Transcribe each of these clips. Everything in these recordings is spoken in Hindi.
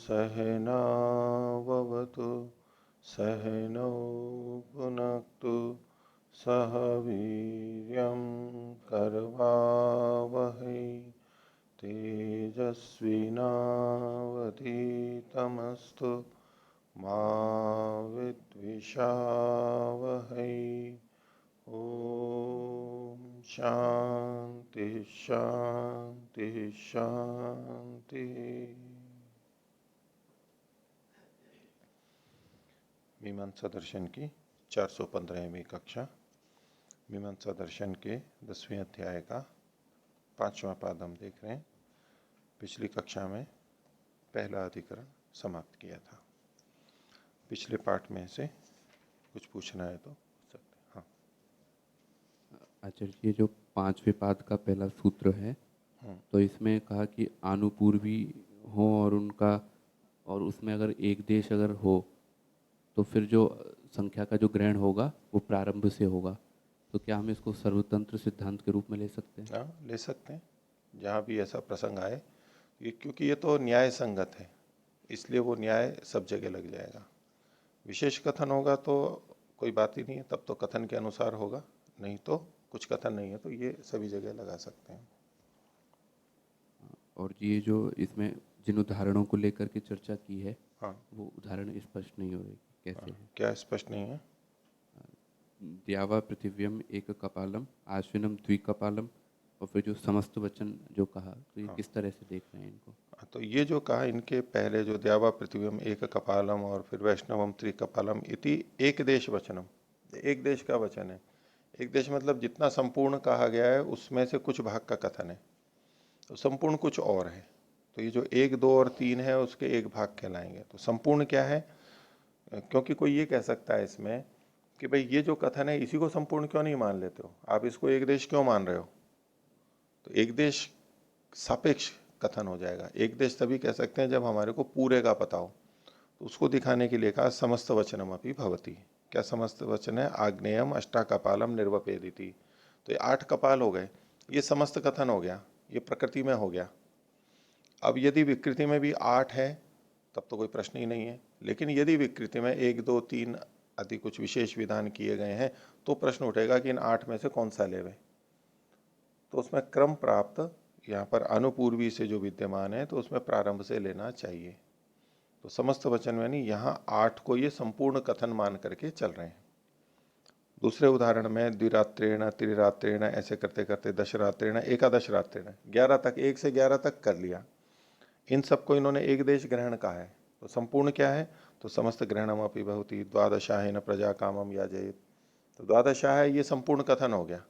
सहनाववतु सहनौ भुनक्तु सह वीर्यं करवावहै तेजस्विनावधीतमस्तु मा विद्विषावहै। ओम शांति शांति शांति। मीमांसा दर्शन की 415वीं कक्षा, मीमांसा दर्शन के 10वें अध्याय का 5वां पाद हम देख रहे हैं। पिछली कक्षा में पहला अधिकरण समाप्त किया था। पिछले पाठ में से कुछ पूछना है तो पूछ सकते हैं। हाँ आचार्य, ये जो 5वें पाद का पहला सूत्र है, तो इसमें कहा कि आनुपूर्वी हो और उनका, और उसमें अगर एक देश अगर हो तो फिर जो संख्या का जो ग्रहण होगा वो प्रारंभ से होगा। तो क्या हम इसको सर्वतंत्र सिद्धांत के रूप में ले सकते हैं? हाँ, ले सकते हैं जहाँ भी ऐसा प्रसंग आए। क्योंकि ये तो न्याय संगत है, इसलिए वो न्याय सब जगह लग जाएगा। विशेष कथन होगा तो कोई बात ही नहीं है, तब तो कथन के अनुसार होगा, नहीं तो कुछ कथन नहीं है तो ये सभी जगह लगा सकते हैं। और ये जो इसमें जिन उदाहरणों को लेकर के चर्चा की है, हाँ वो उदाहरण स्पष्ट नहीं हो रही, कैसे हाँ, है? क्या स्पष्ट नहीं है? द्यावा पृथिव्यम एक कपालम आश्विनम द्विकपालम, और फिर जो समस्त वचन जो कहा, तो ये हाँ किस तरह से देख रहे हैं इनको? तो ये जो कहा, इनके पहले जो द्यावा पृथ्वीम एक कपालम और फिर वैष्णवम त्रिकपालम इति एक देश वचनम, एक देश का वचन है। एक देश मतलब जितना संपूर्ण कहा गया है उसमें से कुछ भाग का कथन है, तो संपूर्ण कुछ और है। तो ये जो 1, 2 और 3 है उसके एक भाग कहलाएंगे। तो संपूर्ण क्या है? क्योंकि कोई ये कह सकता है इसमें कि भाई ये जो कथन है इसी को संपूर्ण क्यों नहीं मान लेते हो, आप इसको एक देश क्यों मान रहे हो? तो एक देश सापेक्ष कथन हो जाएगा। एक देश तभी कह सकते हैं जब हमारे को पूरे का पता हो। तो उसको दिखाने के लिए कहा समस्त वचनम अपि भवति। क्या समस्त वचन है? आग्नेयम अष्टा कपालम निर्वपेदिति। तो ये 8 कपाल हो गए, ये समस्त कथन हो गया, ये प्रकृति में हो गया। अब यदि विकृति में भी 8 है तब तो कोई प्रश्न ही नहीं है, लेकिन यदि विकृति में 1, 2, 3 आदि कुछ विशेष विधान किए गए हैं तो प्रश्न उठेगा कि इन 8 में से कौन सा लेवे। तो उसमें क्रम प्राप्त यहाँ पर अनुपूर्वी से जो विद्यमान है तो उसमें प्रारंभ से लेना चाहिए। तो समस्त वचन में नहीं, यहाँ 8 को ये संपूर्ण कथन मान करके चल रहे हैं। दूसरे उदाहरण में द्विरात्रेण त्रिरात्रेण ऐसे करते करते दशरात्रेण एकादश रात्रेण 11 तक, 1 से 11 तक कर लिया। इन सबको इन्होंने एक देश ग्रहण कहा है। तो संपूर्ण क्या है? तो समस्त ग्रहणम अपि भवति द्वादशाहेन प्रजा कामम याजयेत्। तो द्वादशा है, ये संपूर्ण कथन हो गया।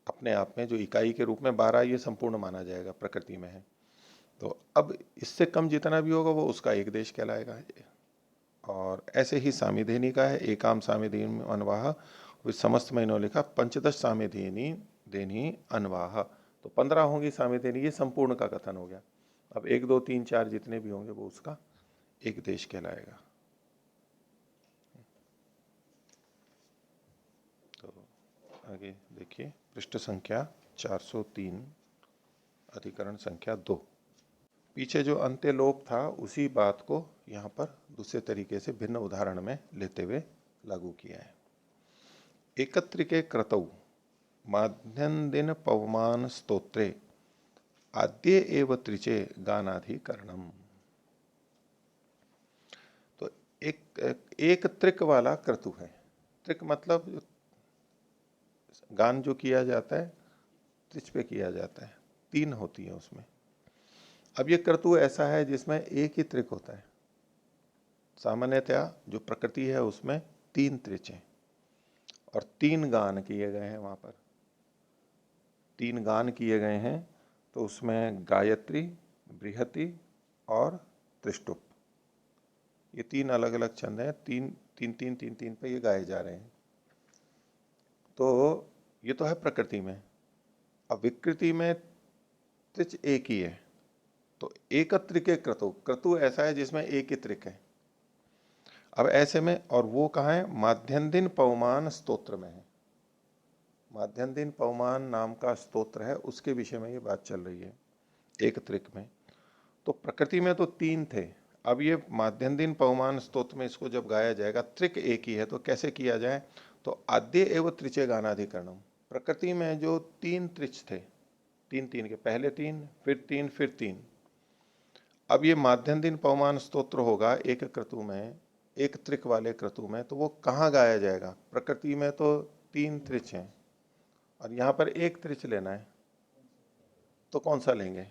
अपने आप में जो इकाई के रूप में 12 ये संपूर्ण माना जाएगा, प्रकृति में है। तो अब इससे कम जितना भी होगा वो उसका एक देश कहलाएगा। और ऐसे ही सामिधेनी का है, एकाम सामिधेनी अनवाह, समस्त में इन्होंने लिखा पंचदश सामिधेनी देनी अनवाह। तो 15 होंगी सामिधेनी, ये संपूर्ण का कथन हो गया। अब 1, 2, 3, 4 जितने भी होंगे वो उसका एक देश कहलाएगा। तो आगे देखिए, पृष्ठ संख्या 403, अधिकरण संख्या 2। पीछे जो अंत्यलोप था उसी बात को यहाँ पर दूसरे तरीके से भिन्न उदाहरण में लेते हुए लागू किया है। एकत्रिके क्रतौ माध्यन्दिन पवमान स्तोत्रे आद्य एव त्रिचे गानाधिकरणम। तो एक त्रिक वाला क्रतु है। त्रिक मतलब गान जो किया जाता है त्रिच पे किया जाता है, 3 होती है उसमें। अब ये क्रतु ऐसा है जिसमें एक ही त्रिक होता है। सामान्यतया जो प्रकृति है उसमें 3 त्रिच हैं और 3 गान किए गए हैं। वहां पर 3 गान किए गए हैं। तो उसमें गायत्री, बृहति और त्रिष्टुप, ये 3 अलग अलग छंद हैं। 3 3 3 3 3 पे ये गाए जा रहे हैं। तो ये तो है प्रकृति में। अब विकृति में त्रिच एक ही है। तो एकत्रिके क्रतु, क्रतु ऐसा है जिसमें एक ही त्रिक है। अब ऐसे में, और वो कहाँ है? माध्यन्दिन पवमान स्तोत्र में है। माध्यन्दिन पवमान नाम का स्तोत्र है, उसके विषय में ये बात चल रही है, एक त्रिक में। तो प्रकृति में तो 3 थे, अब ये माध्यम दिन पवमान स्तोत्र में इसको जब गाया जाएगा, त्रिक एक ही है तो कैसे किया जाए, तो आद्य एवं त्रिचे गानाधिकरणम, प्रकृति में जो तीन त्रिच थे, तीन तीन के पहले तीन फिर तीन फिर तीन, अब ये माध्यम दिन पवमान स्तोत्र होगा एक क्रतु में, एक त्रिक वाले क्रतु में, तो वो कहाँ गाया जाएगा, प्रकृति में तो तीन त्रिच हैं और यहां पर एक त्रिच लेना है, तो कौन सा लेंगे,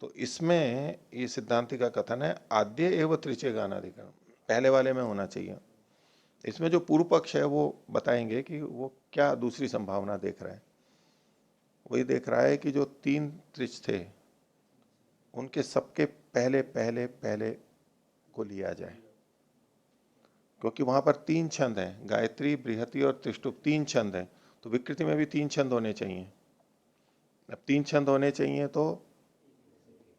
तो इसमें ये सिद्धांति का कथन है आद्य एवं त्रिचे गानाधिकरण, पहले वाले में होना चाहिए। इसमें जो पूर्व पक्ष है वो बताएंगे कि वो क्या दूसरी संभावना देख रहा है। वही देख रहा है कि जो तीन त्रिच थे उनके सबके पहले पहले पहले को लिया जाए, क्योंकि वहां पर तीन छंद हैं, गायत्री बृहति और त्रिष्टुप, तीन छंद हैं, तो विकृति में भी तीन छंद होने चाहिए। अब तीन छंद होने चाहिए तो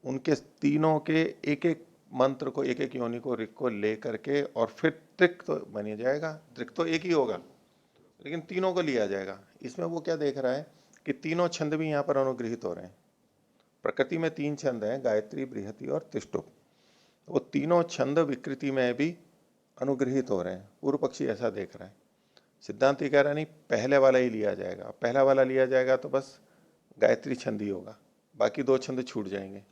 उनके तीनों के एक एक मंत्र को, एक एक योनि को, ऋक को ले करके और फिर त्रिक तो बन जाएगा, त्रिक तो एक ही होगा लेकिन तीनों को लिया जाएगा। इसमें वो क्या देख रहा है कि तीनों छंद भी यहाँ पर अनुग्रहित हो रहे हैं। प्रकृति में तीन छंद हैं, गायत्री बृहति और त्रिष्टुप, वो तीनों छंद विकृति में भी अनुग्रहित हो रहे हैं। पूर्व पक्षी ऐसा देख रहा है, सिद्धांति कह रहा नहीं पहले वाला ही लिया जाएगा, पहला वाला लिया जाएगा तो बस गायत्री छंद ही होगा, बाकी दो छंद छूट जाएंगे।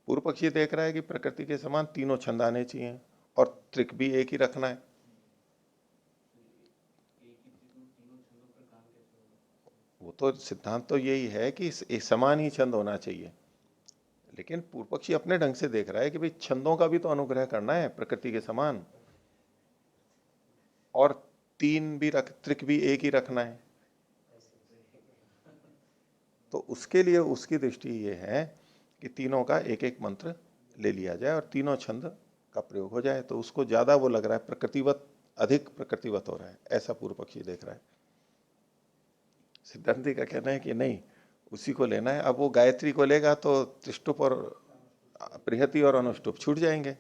पूर्व पक्षी देख रहा है कि प्रकृति के समान तीनों छंद आने चाहिए और त्रिक भी एक ही रखना है। वो तो सिद्धांत तो यही है कि एक समान ही छंद होना चाहिए, लेकिन पूर्व पक्षी अपने ढंग से देख रहा है कि भाई छंदों का भी तो अनुग्रह करना है प्रकृति के समान, और तीन भी रख, त्रिक भी एक ही रखना है। तो उसके लिए उसकी दृष्टि ये है कि तीनों का एक एक मंत्र ले लिया जाए और तीनों छंद का प्रयोग हो जाए, तो उसको ज्यादा वो लग रहा है प्रकृतिवत, अधिक प्रकृतिवत हो रहा है, ऐसा पूर्व पक्षी देख रहा है। सिद्धांति का कहना है कि नहीं, उसी को लेना है। अब वो गायत्री को लेगा तो त्रिष्टुप और बृहति और अनुष्टुप छूट जाएंगे,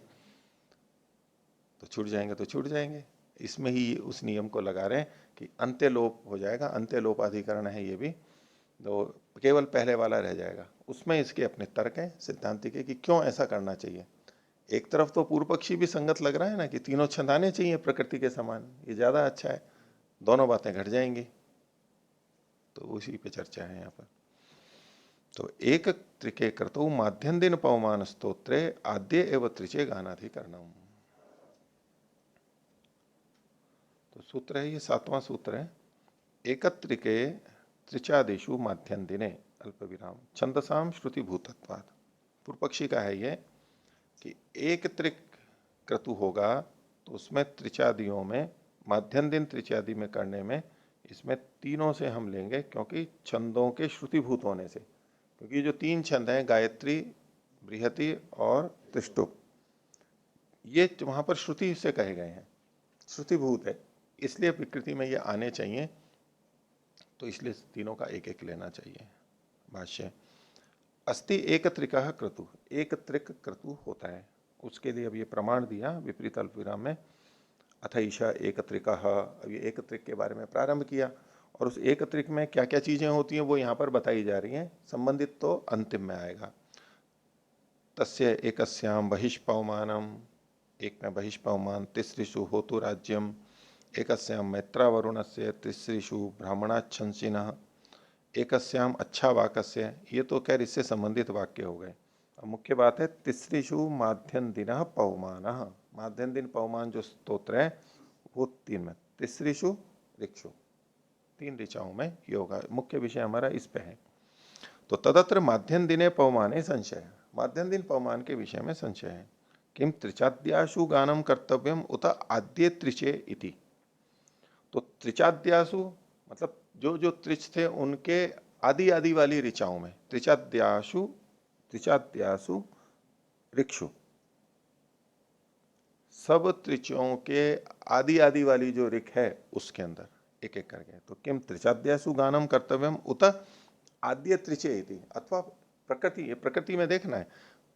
तो छूट जाएंगे तो छूट जाएंगे। इसमें ही उस नियम को लगा रहे हैं कि अंत्यलोप हो जाएगा, अंत्यलोपाधिकरण है ये भी, तो केवल पहले वाला रह जाएगा। उसमें इसके अपने तर्क हैं सिद्धांति के कि क्यों ऐसा करना चाहिए। एक तरफ तो पूर्व पक्षी भी संगत लग रहा है ना कि तीनों छंद आने चाहिए प्रकृति के समान, ये ज्यादा अच्छा है, दोनों बातें घट जाएंगी, तो उसी पे चर्चा है यहाँ पर। तो एक त्रिके क्रतु माध्यम दिन पवमान स्तोत्रे आद्य एवं त्रिचे गानाधिकरणम, तो सूत्र है ये, सातवां सूत्र है। एकत्रिके त्रिचादिषु माध्यम दिने अल्प विराम छंदसाम श्रुति भूतत्वात्। पूर्व पक्षी का है ये कि एक त्रिक क्रतु होगा तो उसमें त्रिचादियों में, माध्यम दिन त्रिचादि में करने में, इसमें तीनों से हम लेंगे क्योंकि छंदों के श्रुतिभूत होने से, क्योंकि जो तीन छंद हैं गायत्री बृहति और त्रिष्टुप, ये वहां पर श्रुति से कहे गए हैं, श्रुतिभूत है, इसलिए विकृति में ये आने चाहिए, तो इसलिए तीनों का एक एक लेना चाहिए। भाष्य, अस्ति एक त्रिकः क्रतु, एक त्रिक क्रतु होता है, उसके लिए अब ये प्रमाण दिया विपरीत अल्पविराम में, अथ ईशा एक त्रिकः, अब ये एक त्रिक के बारे में प्रारंभ किया, और उस एक त्रिक में क्या क्या चीजें होती हैं वो यहाँ पर बताई जा रही हैं, संबंधित तो अंतिम में आएगा। तस्य एकस्याम बहिष्पवमानम, एक में बहिष्पवमान, तिसृषु होतु राज्यम, एकस्याम मैत्रावरुणस्य, तिसृषु ब्राह्मणाच्छंसिनः, एकस्याम अच्छा वाक्य, ये तो खैर इससे संबंधित वाक्य हो गए। अब मुख्य बात है तिसृषु माध्यम दिन पवमान, माध्यम दिन पवमान जो स्तोत्र है वो तीन में, तिसृषु ऋक्षु, तीन ऋचाओं में ये होगा। मुख्य विषय हमारा इस पे है। तो तदत्र माध्यम दिने पवमाने संशय, माध्यम दिन पवमान के विषय में संशय है। किम त्रिचाद्याशु गानम कर्तव्यम उत आद्य त्रिचे इति, तो त्रिचाद्यासु मतलब जो जो त्रिच थे उनके आदि आदि वाली ऋचाओं में, त्रिचाद्यासु, त्रिचाद्यासु ऋक्षु, सब त्रिचों के आदि आदि वाली जो ऋक है उसके अंदर एक एक करके, तो किम त्रिचाद्यासु गानम कर्तव्यम उत आद्य त्रिचे इति, अथवा प्रकृति, प्रकृति में देखना है,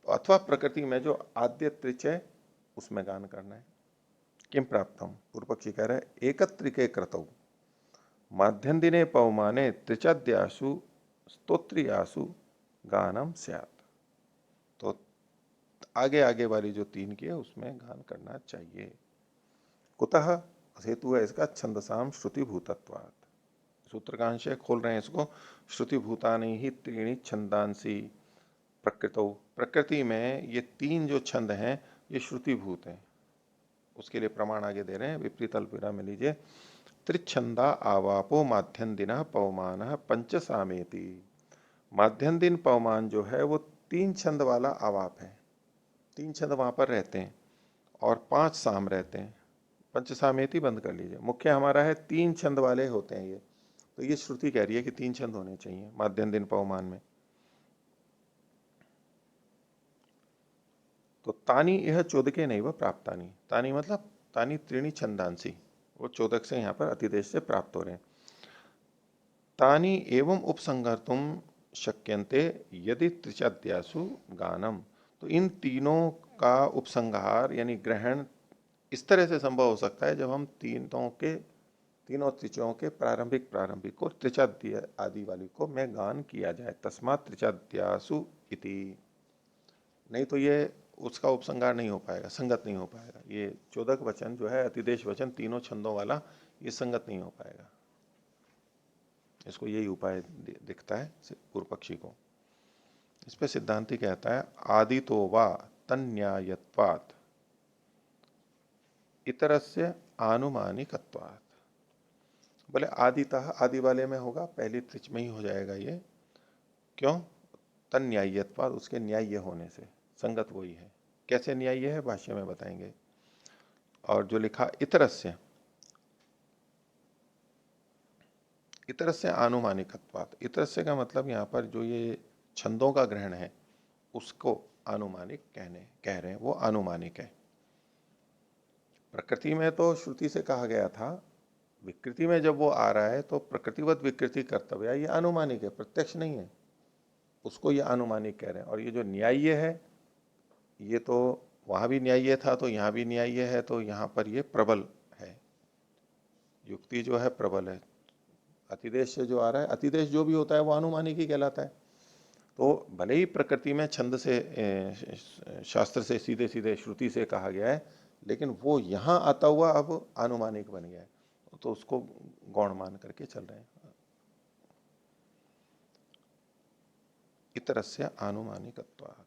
अथवा प्रकृति में जो आद्य त्रिच है उसमें गान करना है। किम प्राप्तम, पूर्व पक्षी कह रहा है एकत्रिके क्रतौ माध्यम दिने पवमाने त्रिचाद्यासु स्तोत्रियासु गानम स्यात्, तो आगे आगे वाली जो 3 की है उसमें गान करना चाहिए। कुतः, हेतु है इसका छंदसाम श्रुति भूतत्वात्। सूत्र का अंश है, खोल रहे हैं इसको। श्रुति भूतानि ही त्रीणि छंदांसी प्रकृतो, प्रकृति में ये 3 जो छंद हैं ये श्रुतिभूत हैं। उसके लिए प्रमाण आगे दे रहे हैं, विपरीत अल्पविराम में लीजिए। त्रिछंदा आवापो माध्यन दिन पवमान पंच सामेति। माध्यन दिन पवमान जो है वो 3 छंद वाला आवाप है, 3 छंद वहां पर रहते हैं और 5 साम रहते हैं। पंच सामेति बंद कर लीजिए, मुख्य हमारा है 3 छंद वाले होते हैं ये, तो ये श्रुति कह रही है कि 3 छंद होने चाहिए माध्यन दिन पवमान में। तो तानी यह चोदके नहीं वह प्राप्तानी, तानी मतलब तानी त्रीणी छंदांसी, वो चोदक से यहां पर अतिदेश से प्राप्त हो रहे हैं। तानी एवं उपसंगर्तुम शक्यन्ते यदि त्रिचाद्यासु गानम, तो इन तीनों का उपसंहार यानी ग्रहण इस तरह से संभव हो सकता है जब हम तीनों त्रिचयों के प्रारंभिक को त्रिचाद्य आदि वाली को में गान किया जाए। तस्मात् त्रिचाद्यासु इति, नहीं तो ये उसका उपसंहार नहीं हो पाएगा, संगत नहीं हो पाएगा। ये चोदक वचन जो है अतिदेश वचन तीनों छंदों वाला, ये संगत नहीं हो पाएगा। इसको यही उपाय दिखता है पूर्व पक्षी को। इस पे सिद्धांति कहता है आदि तो वा तन्यायत्वात् इतरस्य आनुमानिकत्वात्। बोले आदितः, आदि वाले में होगा, पहली त्रिच में ही हो जाएगा ये। क्यों? तन्यायत्वात्, उसके न्याय्य होने से, संगत वही है। कैसे न्याय्य है भाष्य में बताएंगे। और जो लिखा इतरस्य, इतरस्य आनुमानिकत्वात्, इतरस्य का मतलब यहाँ पर जो ये छंदों का ग्रहण है उसको आनुमानिक कह रहे हैं, वो आनुमानिक है। प्रकृति में तो श्रुति से कहा गया था, विकृति में जब वो आ रहा है तो प्रकृतिवत विकृति कर्तव्य, ये अनुमानिक है, प्रत्यक्ष नहीं है, उसको ये अनुमानिक कह रहे हैं। और ये जो न्याय्य है, ये तो वहां भी न्याय्य था तो यहां भी न्याय्य है, तो यहां पर ये प्रबल है, युक्ति जो है प्रबल है। अतिदेश से जो आ रहा है, अतिदेश जो भी होता है वो अनुमानिक ही कहलाता है। तो भले ही प्रकृति में छंद से शास्त्र से सीधे सीधे श्रुति से कहा गया है, लेकिन वो यहां आता हुआ अब अनुमानिक बन गया है, तो उसको गौण मान करके चल रहे हैं। इतरस्य आनुमानिकत्वात्।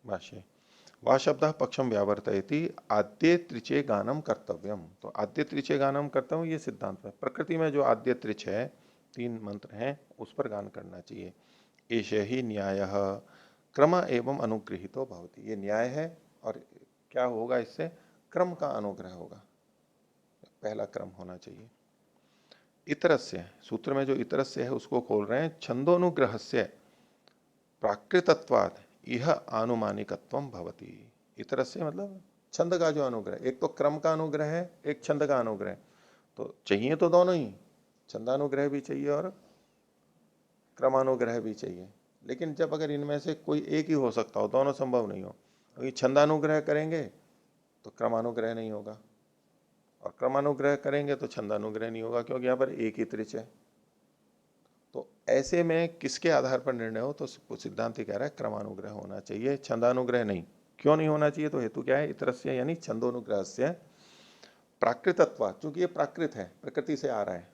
भाष्य, वह शब्द पक्षम व्यावर्तयति आद्य त्रिचे गानम कर्तव्यम। तो आद्य त्रिचे गानम कर्तव्य ये सिद्धांत है। प्रकृति में जो आद्य त्रिच है, 3 मंत्र हैं, उस पर गान करना चाहिए। एष ही न्याय क्रम एवं अनुगृहितो भवति, ये न्याय है। और क्या होगा इससे? क्रम का अनुग्रह होगा, पहला क्रम होना चाहिए। इतरस्य, सूत्र में जो इतरस्य है उसको खोल रहे हैं। छंदोनुग्रहस्य प्राकृतत्वात् यह आनुमानिकत्वम भवति। इतरस्य मतलब छंद का जो अनुग्रह, एक तो क्रम का अनुग्रह है, एक छंद का अनुग्रह, तो चाहिए तो दोनों ही, छंदानुग्रह भी चाहिए और क्रमानुग्रह भी चाहिए। लेकिन जब अगर इनमें से कोई एक ही हो सकता हो, दोनों संभव नहीं हो, अगर छंदानुग्रह करेंगे तो क्रमानुग्रह नहीं होगा, और क्रमानुग्रह करेंगे तो छंदानुग्रह नहीं होगा, क्योंकि यहाँ पर एक ही त्रिच है। तो ऐसे में किसके आधार पर निर्णय हो? तो सिद्धांत कह रहा है क्रमानुग्रह होना चाहिए, छंदानुग्रह नहीं। क्यों नहीं होना चाहिए? तो हेतु क्या है? इतरस्य यानी छंदोनुग्रह से प्राकृतत्व, चूंकि ये प्राकृत है, प्रकृति से आ रहा है।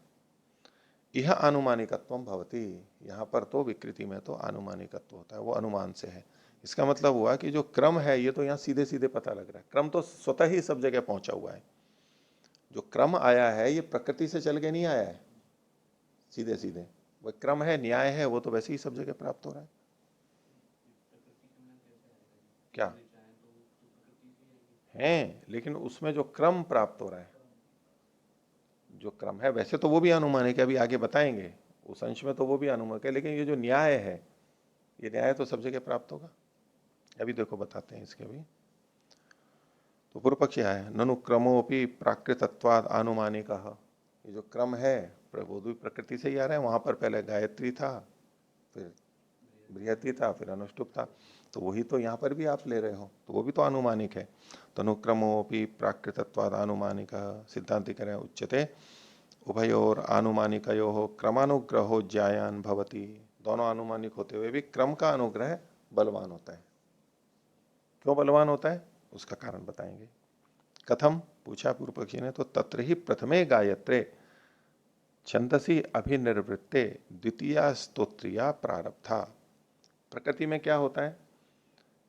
यह अनुमानिकत्व भवती, यहाँ पर तो विकृति में तो अनुमानिकत्व होता है, वो अनुमान से है। इसका मतलब हुआ कि जो क्रम है ये तो यहाँ सीधे सीधे पता लग रहा है, क्रम तो स्वतः ही सब जगह पहुंचा हुआ है। जो क्रम आया है ये प्रकृति से चल के नहीं आया है सीधे सीधे, वो क्रम है, न्याय है, वो तो वैसे ही सब जगह प्राप्त हो रहा है। क्या है? लेकिन उसमें जो क्रम प्राप्त हो रहा है, जो क्रम है, वैसे तो वो भी अनुमानिक है, अभी आगे बताएंगे, उस अंश में तो वो भी अनुमानिक है, लेकिन ये जो न्याय है, ये न्याय तो सब जगह प्राप्त होगा। अभी देखो बताते हैं इसके। अभी तो पूर्व पक्ष है ननु क्रमोपि प्राकृतत्वाद आनुमानिक। ये जो क्रम है वो भी प्रकृति से ही आ रहा है। वहां पर पहले गायत्री था, फिर बृहति था, फिर अनुष्टुप था, तो वही तो यहाँ पर भी आप ले रहे हो, तो वो भी तो अनुमानिक है। तनुक्रमोपि प्राकृतत्वाद अनुमानिक, सिद्धांत कह रहे हैं उच्यते उभयोर आनुमानिकयोः क्रमानुग्रहो ज्यायान भवति, दोनों आनुमानिक होते हुए भी क्रम का अनुग्रह बलवान होता है। क्यों बलवान होता है उसका कारण बताएंगे। कथम, पूछा पूर्व पक्षी ने, तो तत्र ही प्रथमे गायत्रे छंदसी अभिनिर्वृत्ते द्वितीया स्तोत्रिया प्रारब्धा। प्रकृति में क्या होता है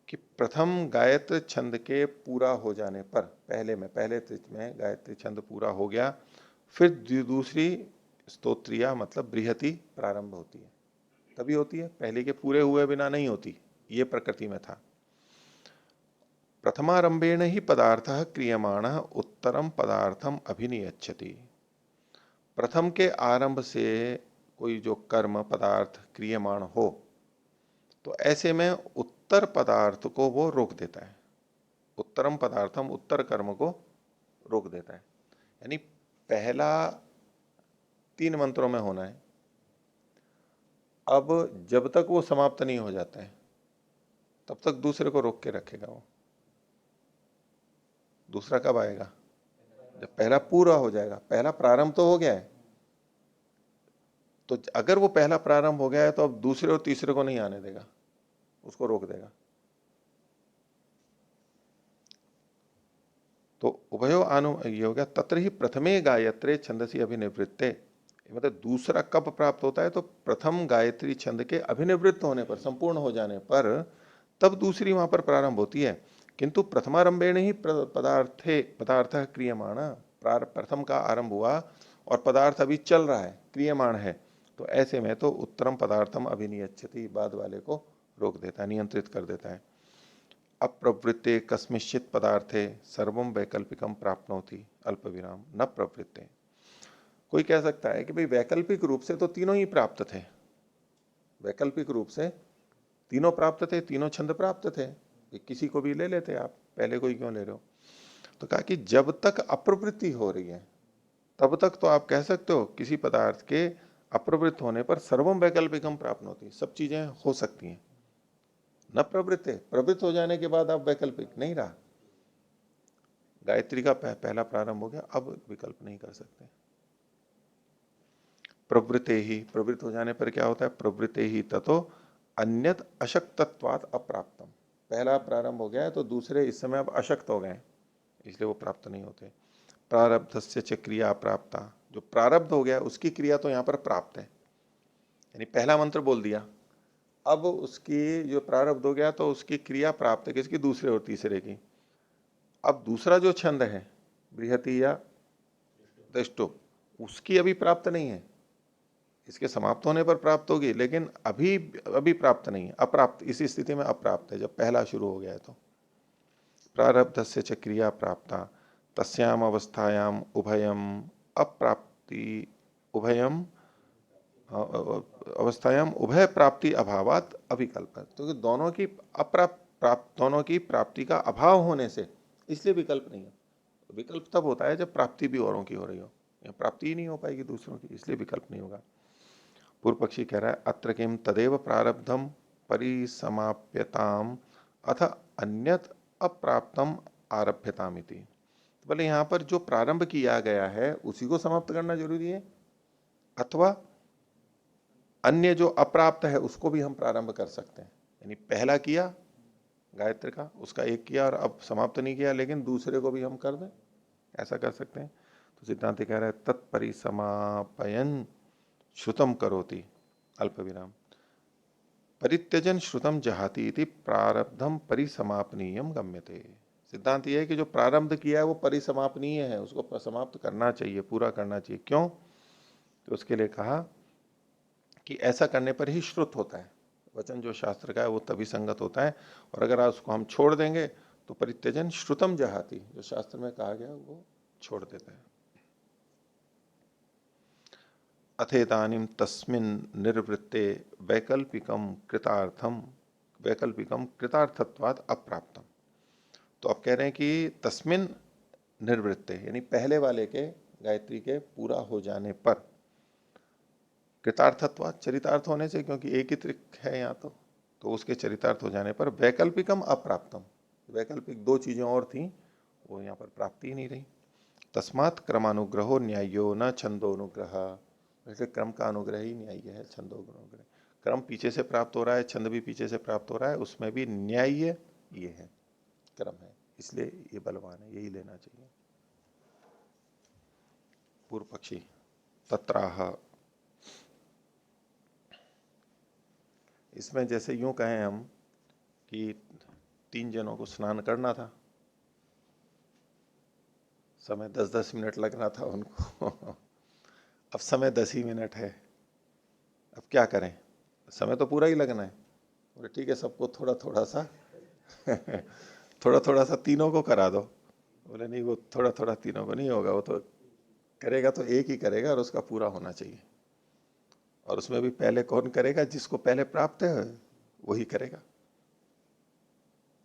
कि प्रथम गायत्री छंद के पूरा हो जाने पर, पहले त्रिच में गायत्री छंद पूरा हो गया, फिर दूसरी स्तोत्रिया मतलब बृहति प्रारंभ होती है। तभी होती है, पहले के पूरे हुए बिना नहीं होती, ये प्रकृति में था। प्रथमारंभेण ही पदार्थ क्रियमाण उत्तरम पदार्थम अभिनियच्छति। प्रथम के आरंभ से कोई जो कर्म पदार्थ क्रियमाण हो तो ऐसे में उत्तर पदार्थ को वो रोक देता है। उत्तरम पदार्थम, उत्तर कर्म को रोक देता है। यानी पहला 3 मंत्रों में होना है, अब जब तक वो समाप्त नहीं हो जाता है तब तक दूसरे को रोक के रखेगा वो। दूसरा कब आएगा? जब पहला पूरा हो जाएगा। पहला प्रारंभ तो हो गया है, तो अगर वो पहला प्रारंभ हो गया है तो अब दूसरे और तीसरे को नहीं आने देगा, उसको रोक देगा। तो उभयो ये हो गया। तत्र ही प्रथमे गायत्रे छंदसी अभिनिवृत्ते, मतलब दूसरा कब प्राप्त होता है? तो प्रथम गायत्री छंद के अभिनिवृत्त होने पर, संपूर्ण हो जाने पर, तब दूसरी वहां पर प्रारंभ होती है। किंतु प्रथमारंभेण ही पदार्थ क्रियमाण, प्रथम का आरंभ हुआ और पदार्थ अभी चल रहा है, क्रियमाण है, तो ऐसे में तो उत्तरम पदार्थम अभिनियच्छति, बाद वाले को रोक देता है, नियंत्रित कर देता है। अप्रवृत्ते कस्मिश्चित पदार्थे सर्वम वैकल्पिकम प्राप्नोति अल्प विराम न प्रवृत्ते। कोई कह सकता है कि भाई वैकल्पिक रूप से तो तीनों ही प्राप्त थे, वैकल्पिक रूप से तीनों प्राप्त थे, तीनों छंद प्राप्त थे, किसी को भी ले लेते आप, पहले कोई क्यों ले रहे हो? तो कहा कि जब तक अप्रवृत्ति हो रही है तब तक तो आप कह सकते हो किसी पदार्थ के अप्रवृत्त होने पर सर्वम वैकल्पिकम प्राप्त होती, सब चीजें हो सकती हैं। न प्रवृत्त, प्रवृत्त हो जाने के बाद आप वैकल्पिक नहीं रहा। गायत्री का पहला प्रारंभ हो गया, अब विकल्प नहीं कर सकते। प्रवृत्ते ही, प्रवृत्त हो जाने पर क्या होता है? प्रवृत्ते ही ततो अन्यत अशक्तत्वात् अप्राप्तम। पहला प्रारंभ हो गया है तो दूसरे इस समय अब अशक्त हो गए, इसलिए वो प्राप्त नहीं होते। प्रारब्धस्य च क्रिया प्राप्ता, जो प्रारब्ध हो गया उसकी क्रिया तो यहाँ पर प्राप्त है। यानी पहला मंत्र बोल दिया, अब उसकी जो प्रारब्ध हो गया तो उसकी क्रिया प्राप्त है, किसकी? दूसरे और तीसरे की। अब दूसरा जो छंद है बृहति या दृष्टो, उसकी अभी प्राप्त नहीं है, इसके समाप्त होने पर प्राप्त होगी, लेकिन अभी अभी प्राप्त नहीं है, अप्राप्त, इसी स्थिति में अप्राप्त है जब पहला शुरू हो गया है। तो प्रारब्धस्य च क्रिया प्राप्ता तस्याम अवस्थायाम उभयम अप्राप्ति, उभयम अवस्थायाम उभय प्राप्ति अभावात अविकल्प। तो दोनों की दोनों की प्राप्ति का अभाव होने से इसलिए विकल्प नहीं है। विकल्प तब होता है जब प्राप्ति भी औरों की हो रही हो, या प्राप्ति ही नहीं हो पाएगी दूसरों की, इसलिए विकल्प नहीं होगा। पूर्व पक्षी कह रहा है अत्र किम तदेव प्रारब्धम परिसमाप्यताम अथ अन्यत अप्राप्तम आरभ्यताम इति। तो बोले यहाँ पर जो प्रारंभ किया गया है उसी को समाप्त करना जरूरी है, अथवा अन्य जो अप्राप्त है उसको भी हम प्रारंभ कर सकते हैं। यानी पहला किया गायत्री का, उसका एक किया और अब समाप्त नहीं किया, लेकिन दूसरे को भी हम कर दें, ऐसा कर सकते हैं। तो सिद्धांत कह रहा है तत्परिसमापयन श्रुतम करोति अल्प विराम परित्यजन श्रुतम जहाति इति प्रारब्धम परिसमापनीयम गम्यते। सिद्धांत यह है कि जो प्रारंभ किया है वो परिसमापनीय है, उसको समाप्त करना चाहिए, पूरा करना चाहिए। क्यों? तो उसके लिए कहा कि ऐसा करने पर ही श्रुत होता है, वचन जो शास्त्र का है वो तभी संगत होता है। और अगर उसको हम छोड़ देंगे तो परित्यजन श्रुतम जहाति, जो शास्त्र में कहा गया वो छोड़ देता है। अथेतानिम तस्मिन निर्वृत्ते वैकल्पिकम कृतार्थत्वाद अप्राप्तम। तो अब कह रहे हैं कि तस्मिन निर्वृत्ते, यानी पहले वाले के गायत्री के पूरा हो जाने पर, कृतार्थत्वाद चरितार्थ होने से, क्योंकि एक ही त्रिक है यहाँ तो उसके चरितार्थ हो जाने पर वैकल्पिकम अप्राप्तम, वैकल्पिक 2 चीजें और थी वो यहाँ पर प्राप्ति ही नहीं रही। तस्मात् क्रमानुग्रहो न्यायो न छंदोनुग्रह। वैसे क्रम का अनुग्रह ही न्याय है, छंदोनुग्रह। क्रम पीछे से प्राप्त हो रहा है, छंद भी पीछे से प्राप्त हो रहा है, उसमें भी न्याय ये है, क्रम है, इसलिए ये बलवान है, यही लेना चाहिए। पूर्व पक्षी तत्राह, इसमें जैसे यूं कहें हम कि 3 जनों को स्नान करना था, समय 10-10 मिनट लग रहा था उनको अब समय 10 ही मिनट है, अब क्या करें, समय तो पूरा ही लगना है। बोले ठीक है, सबको थोड़ा थोड़ा सा थोड़ा थोड़ा सा तीनों को करा दो। बोले नहीं, वो थोड़ा थोड़ा तीनों को नहीं होगा, वो तो करेगा तो एक ही करेगा और उसका पूरा होना चाहिए। और उसमें भी पहले कौन करेगा, जिसको पहले प्राप्त है वही करेगा,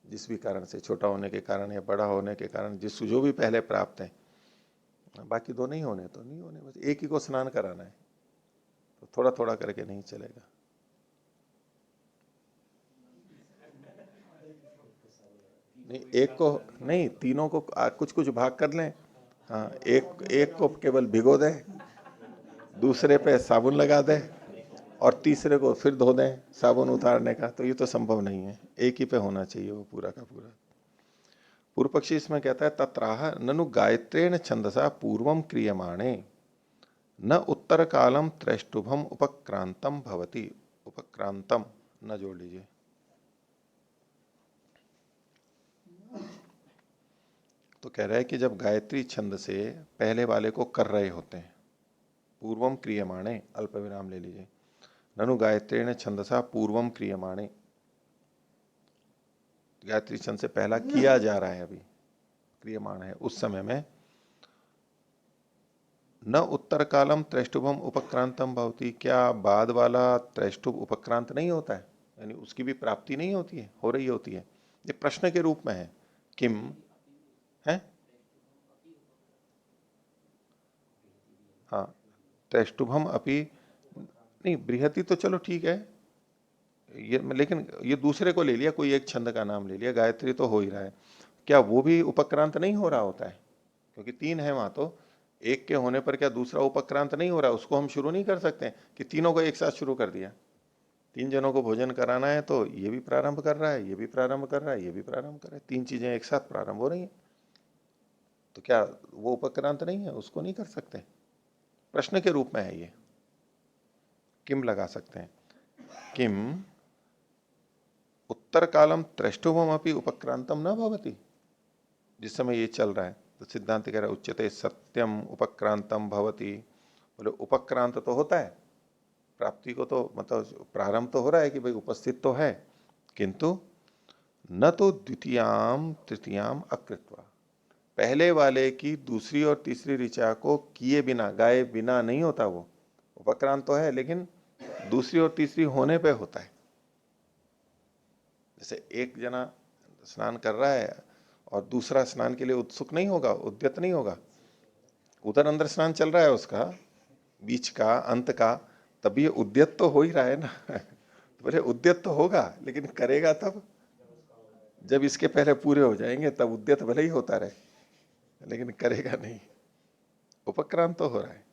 जिस भी कारण से, छोटा होने के कारण या बड़ा होने के कारण, जिस जो भी पहले प्राप्त है। बाकी दो नहीं होने तो नहीं होने, बस एक ही को स्नान कराना है, तो थोड़ा थोड़ा करके नहीं चलेगा। नहीं, एक को नहीं, तीनों को कुछ कुछ भाग कर लें। हाँ, एक एक को केवल भिगो दें, दूसरे पे साबुन लगा दें और तीसरे को फिर धो दें साबुन उतारने का, तो ये तो संभव नहीं है, एक ही पे होना चाहिए वो पूरा का पूरा। पूर्व पक्षी इसमें कहता है तत्राह ननु गायत्रेण छंदसा पूर्वम क्रियमाणे न उत्तर कालम त्रैष्टुभम उपक्रांतम भवति। उपक्रांतम न जोड़ लीजिए। तो कह रहा है कि जब गायत्री छंद से पहले वाले को कर रहे होते हैं, पूर्वम क्रियमाणे, अल्प विराम ले लीजिए, ननु गायत्रेण छंदसा पूर्वम क्रियमाणे, गायत्री छंद से पहला किया जा रहा है, अभी क्रियमाण है, उस समय में न उत्तर कालम त्रैष्टुभम उपक्रांतम भवति, क्या बाद वाला त्रैष्टुभ उपक्रांत नहीं होता है, यानी उसकी भी प्राप्ति नहीं होती है, हो रही होती है। ये प्रश्न के रूप में है, किम है। हाँ, त्रैष्टुभम अपि नहीं, बृहति तो चलो ठीक है, ये लेकिन ये दूसरे को ले लिया, कोई एक छंद का नाम ले लिया, गायत्री तो हो ही रहा है, क्या वो भी उपक्रांत नहीं हो रहा होता है? क्योंकि 3 है वहां, तो एक के होने पर क्या दूसरा उपक्रांत नहीं हो रहा? उसको हम शुरू नहीं कर सकते कि तीनों को एक साथ शुरू कर दिया। 3 जनों को भोजन कराना है तो ये भी प्रारंभ कर रहा है, ये भी प्रारंभ कर रहा है, ये भी प्रारंभ कर रहा है, 3 चीजें एक साथ प्रारंभ हो रही है, तो क्या वो उपक्रांत नहीं है? उसको नहीं कर सकते, प्रश्न के रूप में है ये। किम लगा सकते हैं, किम उत्तर कालम त्रैष्टुभम अपनी उपक्रांतम न भवति, जिस समय ये चल रहा है, तो सिद्धांत कह रहा है उच्यते सत्यम उपक्रांतम भवति। बोले उपक्रांत तो होता है, प्राप्ति को तो मतलब प्रारंभ तो हो रहा है कि भाई उपस्थित तो है, किंतु न तो द्वितीयाम तृतीयाम अकृत्वा, पहले वाले की दूसरी और तीसरी ऋचा को किए बिना, गाए बिना नहीं होता। वो उपक्रांत तो है लेकिन दूसरी और तीसरी होने पे होता है। जैसे एक जना स्नान कर रहा है और दूसरा स्नान के लिए उत्सुक नहीं होगा, उद्यत नहीं होगा, उधर अंदर स्नान चल रहा है उसका, बीच का अंत का, तब ये उद्यत तो हो ही रहा है ना तो बोले उद्यत तो होगा, लेकिन करेगा तब जब इसके पहले पूरे हो जाएंगे, तब उद्यत भले ही होता रहे, लेकिन करेगा नहीं, उपक्रांत तो हो रहा है।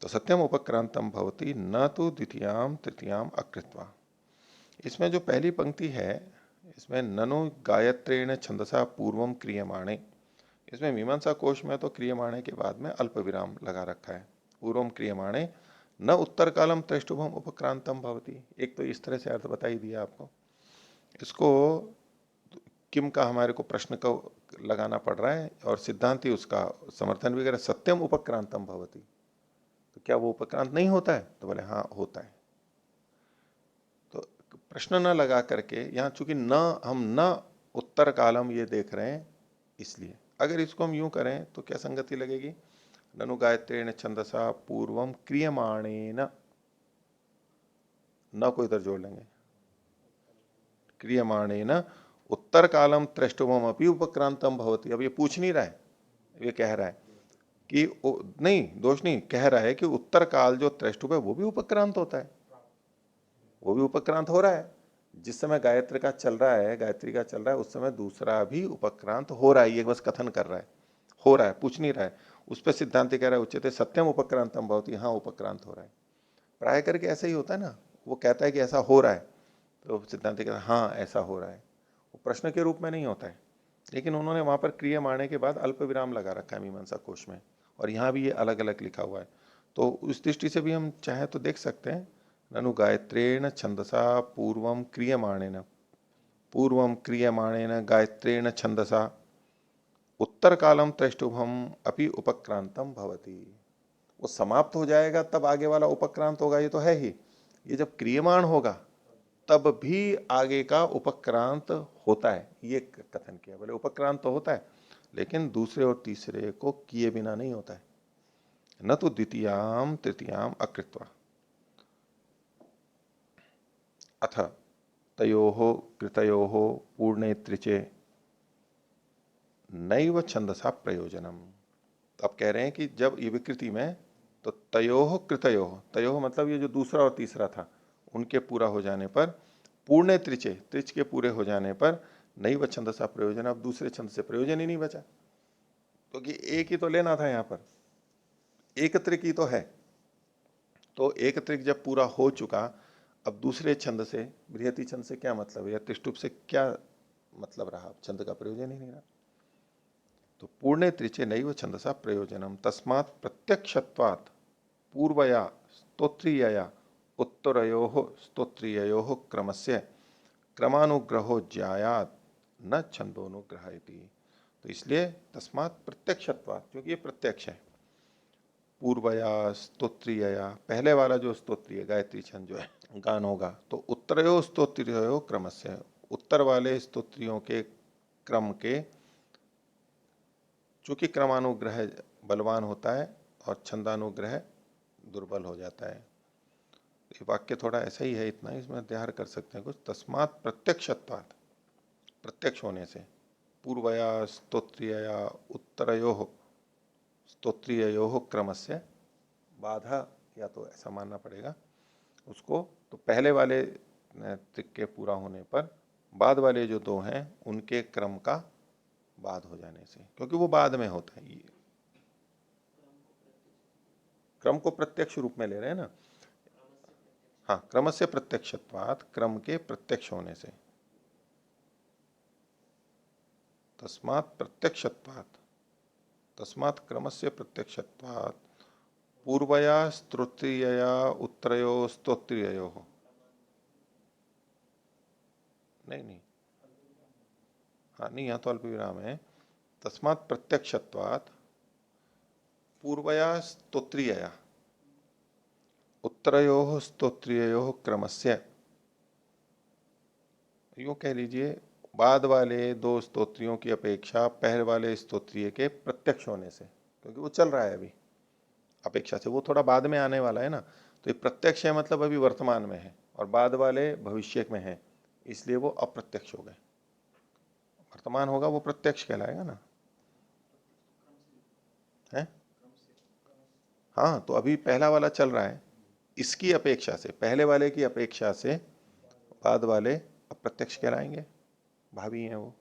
तो सत्यम उपक्रांतम भवति न तो द्वितीयाम तृतीयाम अकृत्वा। इसमें जो पहली पंक्ति है, इसमें ननु गायत्रेण छंदसा पूर्वम क्रियमाणे, इसमें मीमांसा कोश में तो क्रियमाणे के बाद में अल्प विराम लगा रखा है, पूर्वम क्रियमाणे न उत्तर कालम त्रैष्टुभम उपक्रांतम भवति। एक तो इस तरह से अर्थ बताई दिया आपको, इसको किम का हमारे को प्रश्न को लगाना पड़ रहा है और सिद्धांति उसका समर्थन भी करे, सत्यम उपक्रांतम भवति, तो क्या वो उपक्रांत नहीं होता है? तो बोले हाँ होता है। तो प्रश्न न लगा करके यहां चूंकि न, हम न उत्तर कालम ये देख रहे हैं, इसलिए अगर इसको हम यूं करें तो क्या संगति लगेगी, ननु गायत्रेण छंदसा पूर्वम क्रियमाणेन, न को इधर जोड़ लेंगे, क्रियमाणेन उत्तर कालम त्रैष्टुभम अपि उपक्रांतम भवति। अब ये पूछ नहीं रहा है, ये कह रहा है कि नहीं, दोष नहीं, कह रहा है कि उत्तर काल जो त्रैष्टुभ है वो भी उपक्रांत होता है, वो भी उपक्रांत हो रहा है। जिस समय गायत्री का चल रहा है, गायत्री का चल रहा है, उस समय दूसरा भी उपक्रांत हो रहा है, ये बस कथन कर रहा है, हो रहा है, पूछ नहीं रहा है, उस पर सिद्धांत कह रहा है उच्यते सत्यम उपक्रांतम भवति, हाँ उपक्रांत हो रहा है। प्राय करके ऐसा ही होता है ना, वो कहता है कि ऐसा हो रहा है, तो सिद्धांत कहता है हाँ ऐसा हो रहा है, वो प्रश्न के रूप में नहीं होता है। लेकिन उन्होंने वहां पर क्रिया मारने के बाद अल्प विराम लगा रखा है मीमांसा कोश में, और यहाँ भी ये अलग अलग लिखा हुआ है। तो उस दृष्टि से भी हम चाहे तो देख सकते हैं, ननु गायत्रेण छंदसा पूर्वम क्रियमाणेन गायत्रेण छंदसा उत्तर कालम त्रैष्टुभम अपि उपक्रांतम भवति। वो समाप्त हो जाएगा तब आगे वाला उपक्रांत होगा, ये तो है ही। ये जब क्रियमाण होगा तब भी आगे का उपक्रांत होता है, ये कथन किया। बोले उपक्रांत तो होता है लेकिन दूसरे और तीसरे को किए बिना नहीं होता है। न तो द्वितीयाम तृतीयाम अकृत्वा। अथ तयोः कृतयोः पूर्णे त्रिचे नैव छंदसा प्रयोजनम। तो अब कह रहे हैं कि जब ये विकृति में, तो तयोः कृतयोः, तयोः मतलब ये जो दूसरा और तीसरा था उनके पूरा हो जाने पर, पूर्णे त्रिचे, त्रिच के पूरे हो जाने पर नैव छंदसा प्रयोजन, अब दूसरे छंद से प्रयोजन ही नहीं बचा, क्योंकि एक ही तो लेना था यहां पर, एक त्रिक ही तो है। तो एक त्रिक जब पूरा हो चुका, अब दूसरे छंद से, बृहति छंद से क्या मतलब है, या त्रिष्टुप से क्या मतलब रहा, छंद का प्रयोजन ही नहीं रहा। तो पूर्णे त्रिचे नैव छंदसा प्रयोजनम तस्मात् प्रत्यक्षत्वात् पूर्वया स्तोत्रीयया उत्तरयोः स्तोत्रीययोः क्रमस्य क्रमानुग्रहो ज्यायात् न छंदोनुग्रह इति। तो इसलिए तस्मात् प्रत्यक्षत्वात्, क्योंकि ये प्रत्यक्ष है, पूर्वया स्तोत्रीयया, पहले वाला जो स्तोत्रीय गायत्री छंद जो है गान होगा, तो उत्तरयो स्तोत्रीयो क्रमस्य, उत्तर वाले स्तोत्रियों के क्रम के, चूंकि क्रमानुग्रह बलवान होता है और छंदानुग्रह दुर्बल हो जाता है। ये वाक्य थोड़ा ऐसा ही है, इतना इसमें अध्ययन कर सकते हैं कुछ। तस्मात् प्रत्यक्षत्वात्, प्रत्यक्ष होने से, पूर्वया स्तोत्रियया उत्तरयोः स्तोत्रिययोः क्रमस्य, बाधा, या तो ऐसा मानना पड़ेगा उसको, तो पहले वाले त्रिक के पूरा होने पर बाद वाले जो दो हैं उनके क्रम का बाद हो जाने से, क्योंकि वो बाद में होता है। ये क्रम को प्रत्यक्ष रूप में ले रहे हैं ना। हाँ, क्रम से प्रत्यक्षत्वात्, क्रम के प्रत्यक्ष होने से, तस्मात् प्रत्यक्षत्वात्, तस्मात् क्रम से प्रत्यक्षत्वात् पूर्वया स्तोत्रीयया उत्तरयो स्तोत्रीयो, नहीं नहीं, हाँ नहीं, यहाँ तो अल्प विराम है। तस्मात् प्रत्यक्षत्वात् पूर्वया स्तोत्रीयया उत्तरयोः स्तोत्रीययोः क्रमस्य, यूं कह लीजिए बाद वाले दो स्तोत्रियों की अपेक्षा पहले वाले स्तोत्रीय के प्रत्यक्ष होने से, क्योंकि वो चल रहा है अभी, अपेक्षा से वो थोड़ा बाद में आने वाला है ना, तो ये प्रत्यक्ष है मतलब अभी वर्तमान में है, और बाद वाले भविष्य में है, इसलिए वो अप्रत्यक्ष हो गए। वर्तमान होगा वो प्रत्यक्ष कहलाएगा ना, है। हाँ, तो अभी पहला वाला चल रहा है, इसकी अपेक्षा से, पहले वाले की अपेक्षा से बाद वाले अप्रत्यक्ष कहलाएंगे, भावी हैं वो।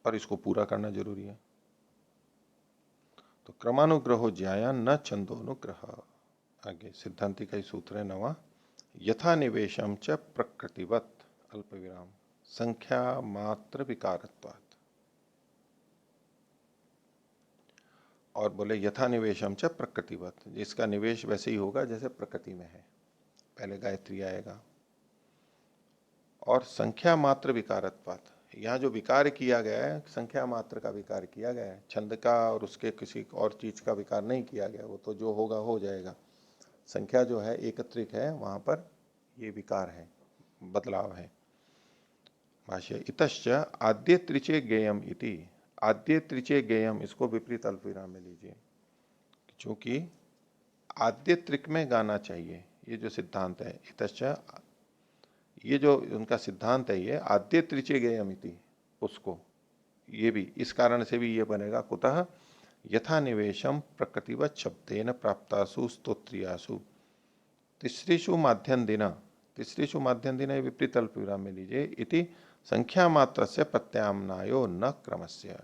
और इसको पूरा करना जरूरी है। तो क्रमानुग्रहो ज्याया न छंदोनुग्रह। आगे सिद्धांति का ही सूत्र है नवा, यथा निवेशम च प्रकृतिवत अल्प विराम संख्या मात्र विकारत्वात्। और बोले यथा निवेशम च प्रकृतिवत, जिसका निवेश वैसे ही होगा जैसे प्रकृति में है, पहले गायत्री आएगा। और संख्या मात्र विकारत्वात्, यहाँ जो विकार किया गया है संख्या मात्र का विकार किया गया है, छंद का और उसके किसी और चीज का विकार नहीं किया गया, वो तो जो होगा हो जाएगा। संख्या जो है एकत्रिक है, वहां पर ये विकार है, बदलाव है। भाष्य इतश्च आद्य त्रिचे गेयम इति, आद्य त्रिचे गेयम, इसको विपरीत अल्पविराम में लीजिए, क्योंकि आद्य त्रिक में गाना चाहिए, ये जो सिद्धांत है इतश्च, ये जो उनका सिद्धांत है ये आद्य त्रिचे गेयम इति, उसको ये भी इस कारण से भी ये बनेगा, कुतः यथा निवेशम प्रकृतिवत शब्देन प्राप्तासु स्तोत्रियासु तिसरीषु माध्यम दिना तिसरीषु माध्यन्दिने विपरीत अल्प विराम में लीजिए। इति संख्या मात्र से प्रत्याम्नायो न क्रमस्य।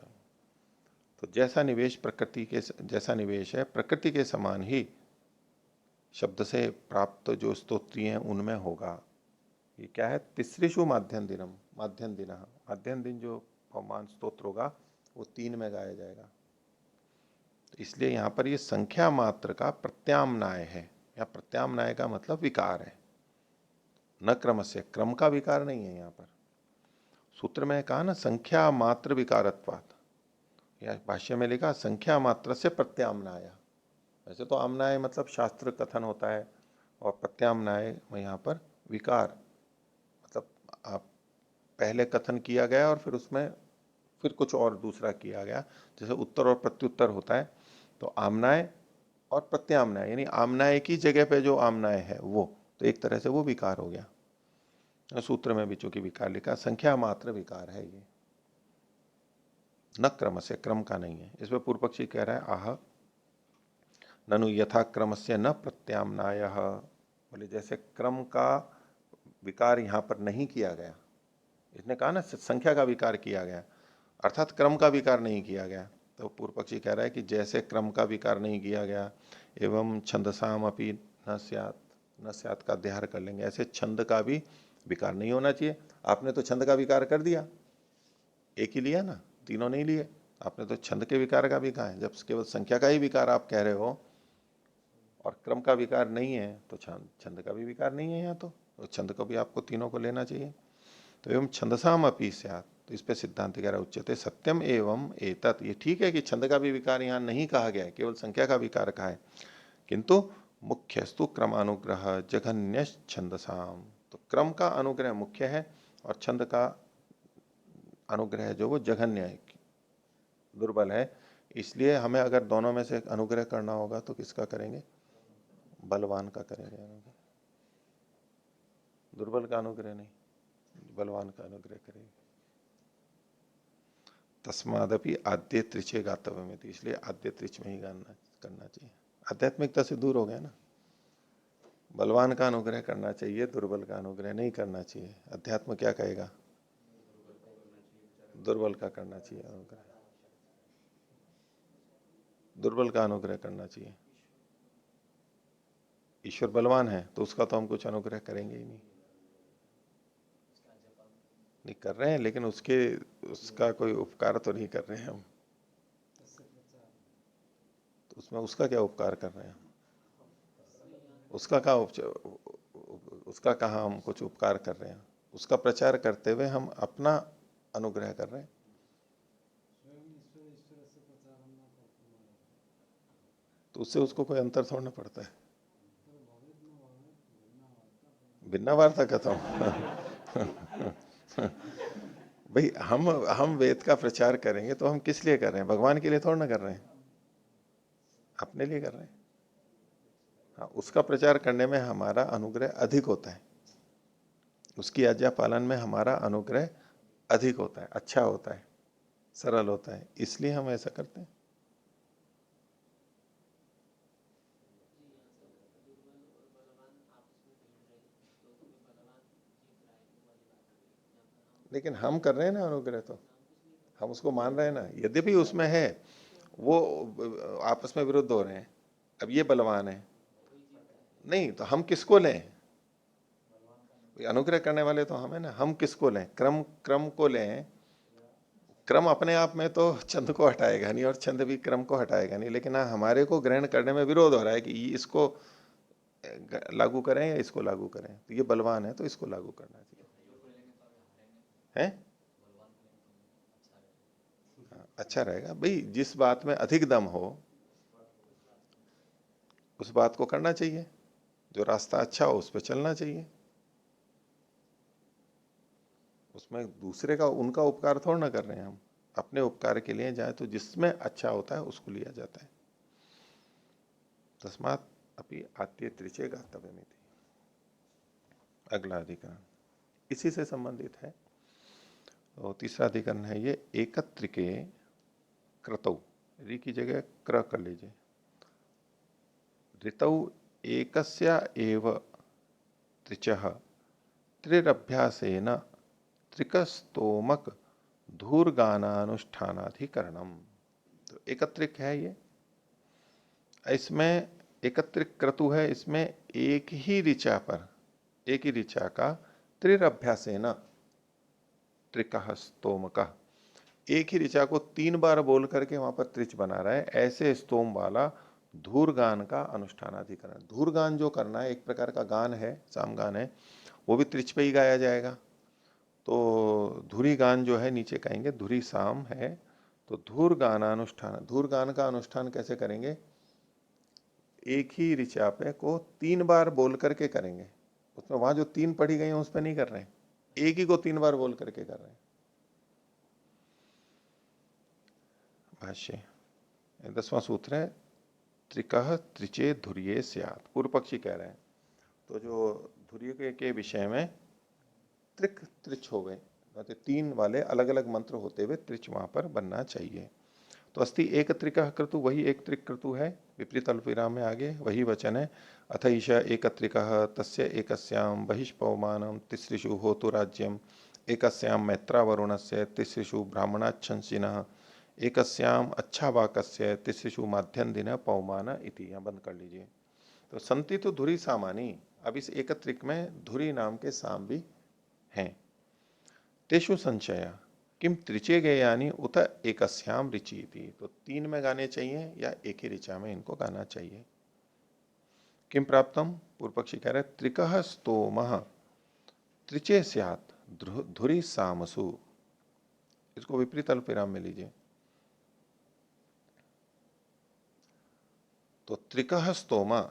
तो जैसा निवेश प्रकृति के, जैसा निवेश है प्रकृति के समान ही शब्द से प्राप्त जो स्तोत्री हैं उनमें होगा। ये क्या है? तिसरीषु माध्यम दिनम, माध्यम दिन, माध्यम दिन जो पवमान स्तोत्र होगा वो 3 में गाया जाएगा। तो इसलिए यहां पर ये संख्या मात्र का प्रत्याम्नाय है, या प्रत्याम्नाय का मतलब विकार है, न क्रम से, क्रम का विकार नहीं है। यहां पर सूत्र में कहा ना संख्या मात्र विकारत्वात्, या भाष्य में लिखा संख्या मात्र से प्रत्याम्नाय। वैसे तो आम्नाय मतलब शास्त्र कथन होता है, और प्रत्याम्नाय में यहाँ पर विकार मतलब आप पहले कथन किया गया और फिर उसमें फिर कुछ और दूसरा किया गया, जैसे उत्तर और प्रत्युत्तर होता है। तो आम्नाय और प्रत्याम्नाय, यानी आम्नाय की जगह पे जो आम्नाय है वो, तो एक तरह से वो विकार हो गया। सूत्र में भी चूंकि विकार लिखा, संख्या मात्र विकार है ये, न क्रम से, क्रम का नहीं है। इसमें पूर्व पक्षी कह रहा है आह ननु यथा क्रम से न प्रत्याम्नाय, बोले जैसे क्रम का विकार यहां पर नहीं किया गया। इसने कहा ना संख्या का विकार किया गया, अर्थात क्रम का विकार नहीं किया गया। तो पूर्व पक्षी कह रहा है कि जैसे क्रम का विकार नहीं किया गया, एवं छंदसाम अपि न स्यात्, न स्यात् का अध्याहार कर लेंगे, ऐसे छंद का भी विकार नहीं होना चाहिए। आपने तो छंद का विकार कर दिया, एक ही लिया ना, तीनों नहीं लिए। आपने तो छंद के विकार का भी कहा है। जब केवल संख्या का ही विकार आप कह रहे हो और क्रम का विकार नहीं है, तो छंद का भी विकार नहीं है यहाँ। तो छंद को भी आपको तीनों को लेना चाहिए। तो एवं छंदसाम अपि स्यात्, तो इस पे सिद्धांत कह रहा उच्यते सत्यम एवं एतत्। ये ठीक है कि छंद का भी विकार यहाँ नहीं कहा गया है, केवल संख्या का विकार कहा है, किंतु मुख्यस्तु क्रमानुग्रह जघन्य छंदसाम। तो क्रम का अनुग्रह मुख्य है और छंद का अनुग्रह जो वो जघन्य है, दुर्बल है। इसलिए हमें अगर दोनों में से अनुग्रह करना होगा तो किसका करेंगे? बलवान का करेंगे अनुग्रह, दुर्बल का अनुग्रह नहीं, बलवान का अनुग्रह करेंगे। तस्मादपि आद्य त्रिचे गातव्य में, इसलिए आद्य त्रिच में ही गाना करना चाहिए। आध्यात्मिकता से दूर हो गया ना, बलवान का अनुग्रह करना चाहिए, दुर्बल का अनुग्रह नहीं करना चाहिए। अध्यात्म क्या कहेगा? दुर्बल का करना चाहिए अनुग्रह, दुर्बल का अनुग्रह करना चाहिए। ईश्वर बलवान है तो उसका तो हम कुछ अनुग्रह करेंगे ही नहीं, नहीं कर रहे हैं, लेकिन उसका कोई उपकार तो नहीं कर रहे हैं हम। तो उसमें उसका क्या उपकार कर रहे हैं? उसका कहाँ हम कुछ उपकार कर रहे हैं? उसका प्रचार करते हुए हम अपना अनुग्रह कर रहे हैं। तो उससे उसको कोई अंतर छोड़ना पड़ता है। भिन्ना वार्ता कहता हूं भाई हम वेद का प्रचार करेंगे तो हम किस लिए कर रहे हैं? भगवान के लिए थोड़ा ना कर रहे हैं, अपने लिए कर रहे हैं। हाँ, उसका प्रचार करने में हमारा अनुग्रह अधिक होता है, उसकी आज्ञा पालन में हमारा अनुग्रह अधिक होता है, अच्छा होता है, सरल होता है, इसलिए हम ऐसा करते हैं। लेकिन हम कर रहे हैं ना अनुग्रह, तो हम उसको मान रहे हैं ना, यद्यपि उसमें है वो आपस में विरुद्ध हो रहे हैं। अब ये बलवान है, नहीं तो हम किसको लें? अनुग्रह करने वाले तो हम है ना, हम किसको लें? क्रम, क्रम को लें। क्रम अपने आप में तो छंद को हटाएगा नहीं और छंद भी क्रम को हटाएगा नहीं, लेकिन हाँ हमारे को ग्रहण करने में विरोध हो रहा है कि इसको लागू करें या इसको लागू करें। तो ये बलवान है तो इसको लागू करना चाहिए, है? हाँ, अच्छा रहेगा भाई, जिस बात में अधिक दम हो उस बात को करना चाहिए, जो रास्ता अच्छा हो उस पर चलना चाहिए। उसमें दूसरे का, उनका उपकार थोड़ा ना कर रहे हैं हम, अपने उपकार के लिए जाए तो जिसमें अच्छा होता है उसको लिया जाता है। तस्मात् अपि आत्य त्रिचे गातव्य में थी। अगला अधिकरण इसी से संबंधित है, और तीसरा अधिकरण है ये एकत्र के क्रतौ, री की जगह क्र कर लीजिए। ऋतौ एकस्य एव त्रिचः त्रिरभ्यासेन त्रिकस्तोमक धूर्गानानुष्ठानाधिकरणम। तो एकत्रिक है ये, इसमें एकत्रिक क्रतु है, इसमें एक ही ऋचा पर, एक ही ऋचा का त्रिरभ्यासेन त्रिकः स्तोमकः, एक ही ऋचा को 3 बार बोल करके वहां पर त्रिच बना रहा है, ऐसे स्तोम वाला धूर्गान का अनुष्ठानाधिकरण। धूर्गान जो करना है, एक प्रकार का गान है, सामगान है, वो भी त्रिच पे ही गाया जाएगा। तो धुरी गान जो है नीचे कहेंगे, धुरी साम है, तो धूर गानानुष्ठान, धूर गान का अनुष्ठान कैसे करेंगे, एक ही ऋचा पे को 3 बार बोल करके करेंगे। उसमें वहां जो 3 पढ़ी गई हैं उस पर नहीं कर रहे हैं, एक ही को 3 बार बोल करके कर रहे हैं। भाष्य 10वां सूत्र है, त्रिकः त्रिचे धुर्ये स्यात्। पूर्व पक्षी कह रहे हैं तो जो धुर्य के विषय में त्रिक त्रिच हो गए, मतलब 3 वाले अलग अलग मंत्र होते हुए त्रिच वहां पर बनना चाहिए। तो अस्ति एक त्रिकः क्रतु, वही एक त्रिक क्रतु है, विपरीत अल्पविराम में आगे वही वचन है। अथ ईश एक त्रिकः तस्य एकस्याम बहिष्पवमानम तिसृषु होतु राज्यम एकस्याम मैत्रावरुणस्य तिसृषु ब्राह्मणाच्छंसिनः एकस्याम अच्छा वाकस्य तिसृषु माध्यम दिन पवमान इति। यहाँ बंद कर लीजिए। तो संति तो धुरी सामानी, अब इस एकत्रिक में धुरी नाम के साम भी हैं। तेषु संशय किम त्रिचे गयानी उत एकस्याम ऋचि थी, तो 3 में गाने चाहिए या एक ही ऋचा में इनको गाना चाहिए। किम प्राप्तम, पूर्व पक्षी कह रहे त्रिकः स्तोमः त्रिचे स्यात् धुरी सामसु, इसको विपरीत अल्पविराम में लीजिए। तो त्रिकः स्तोमा,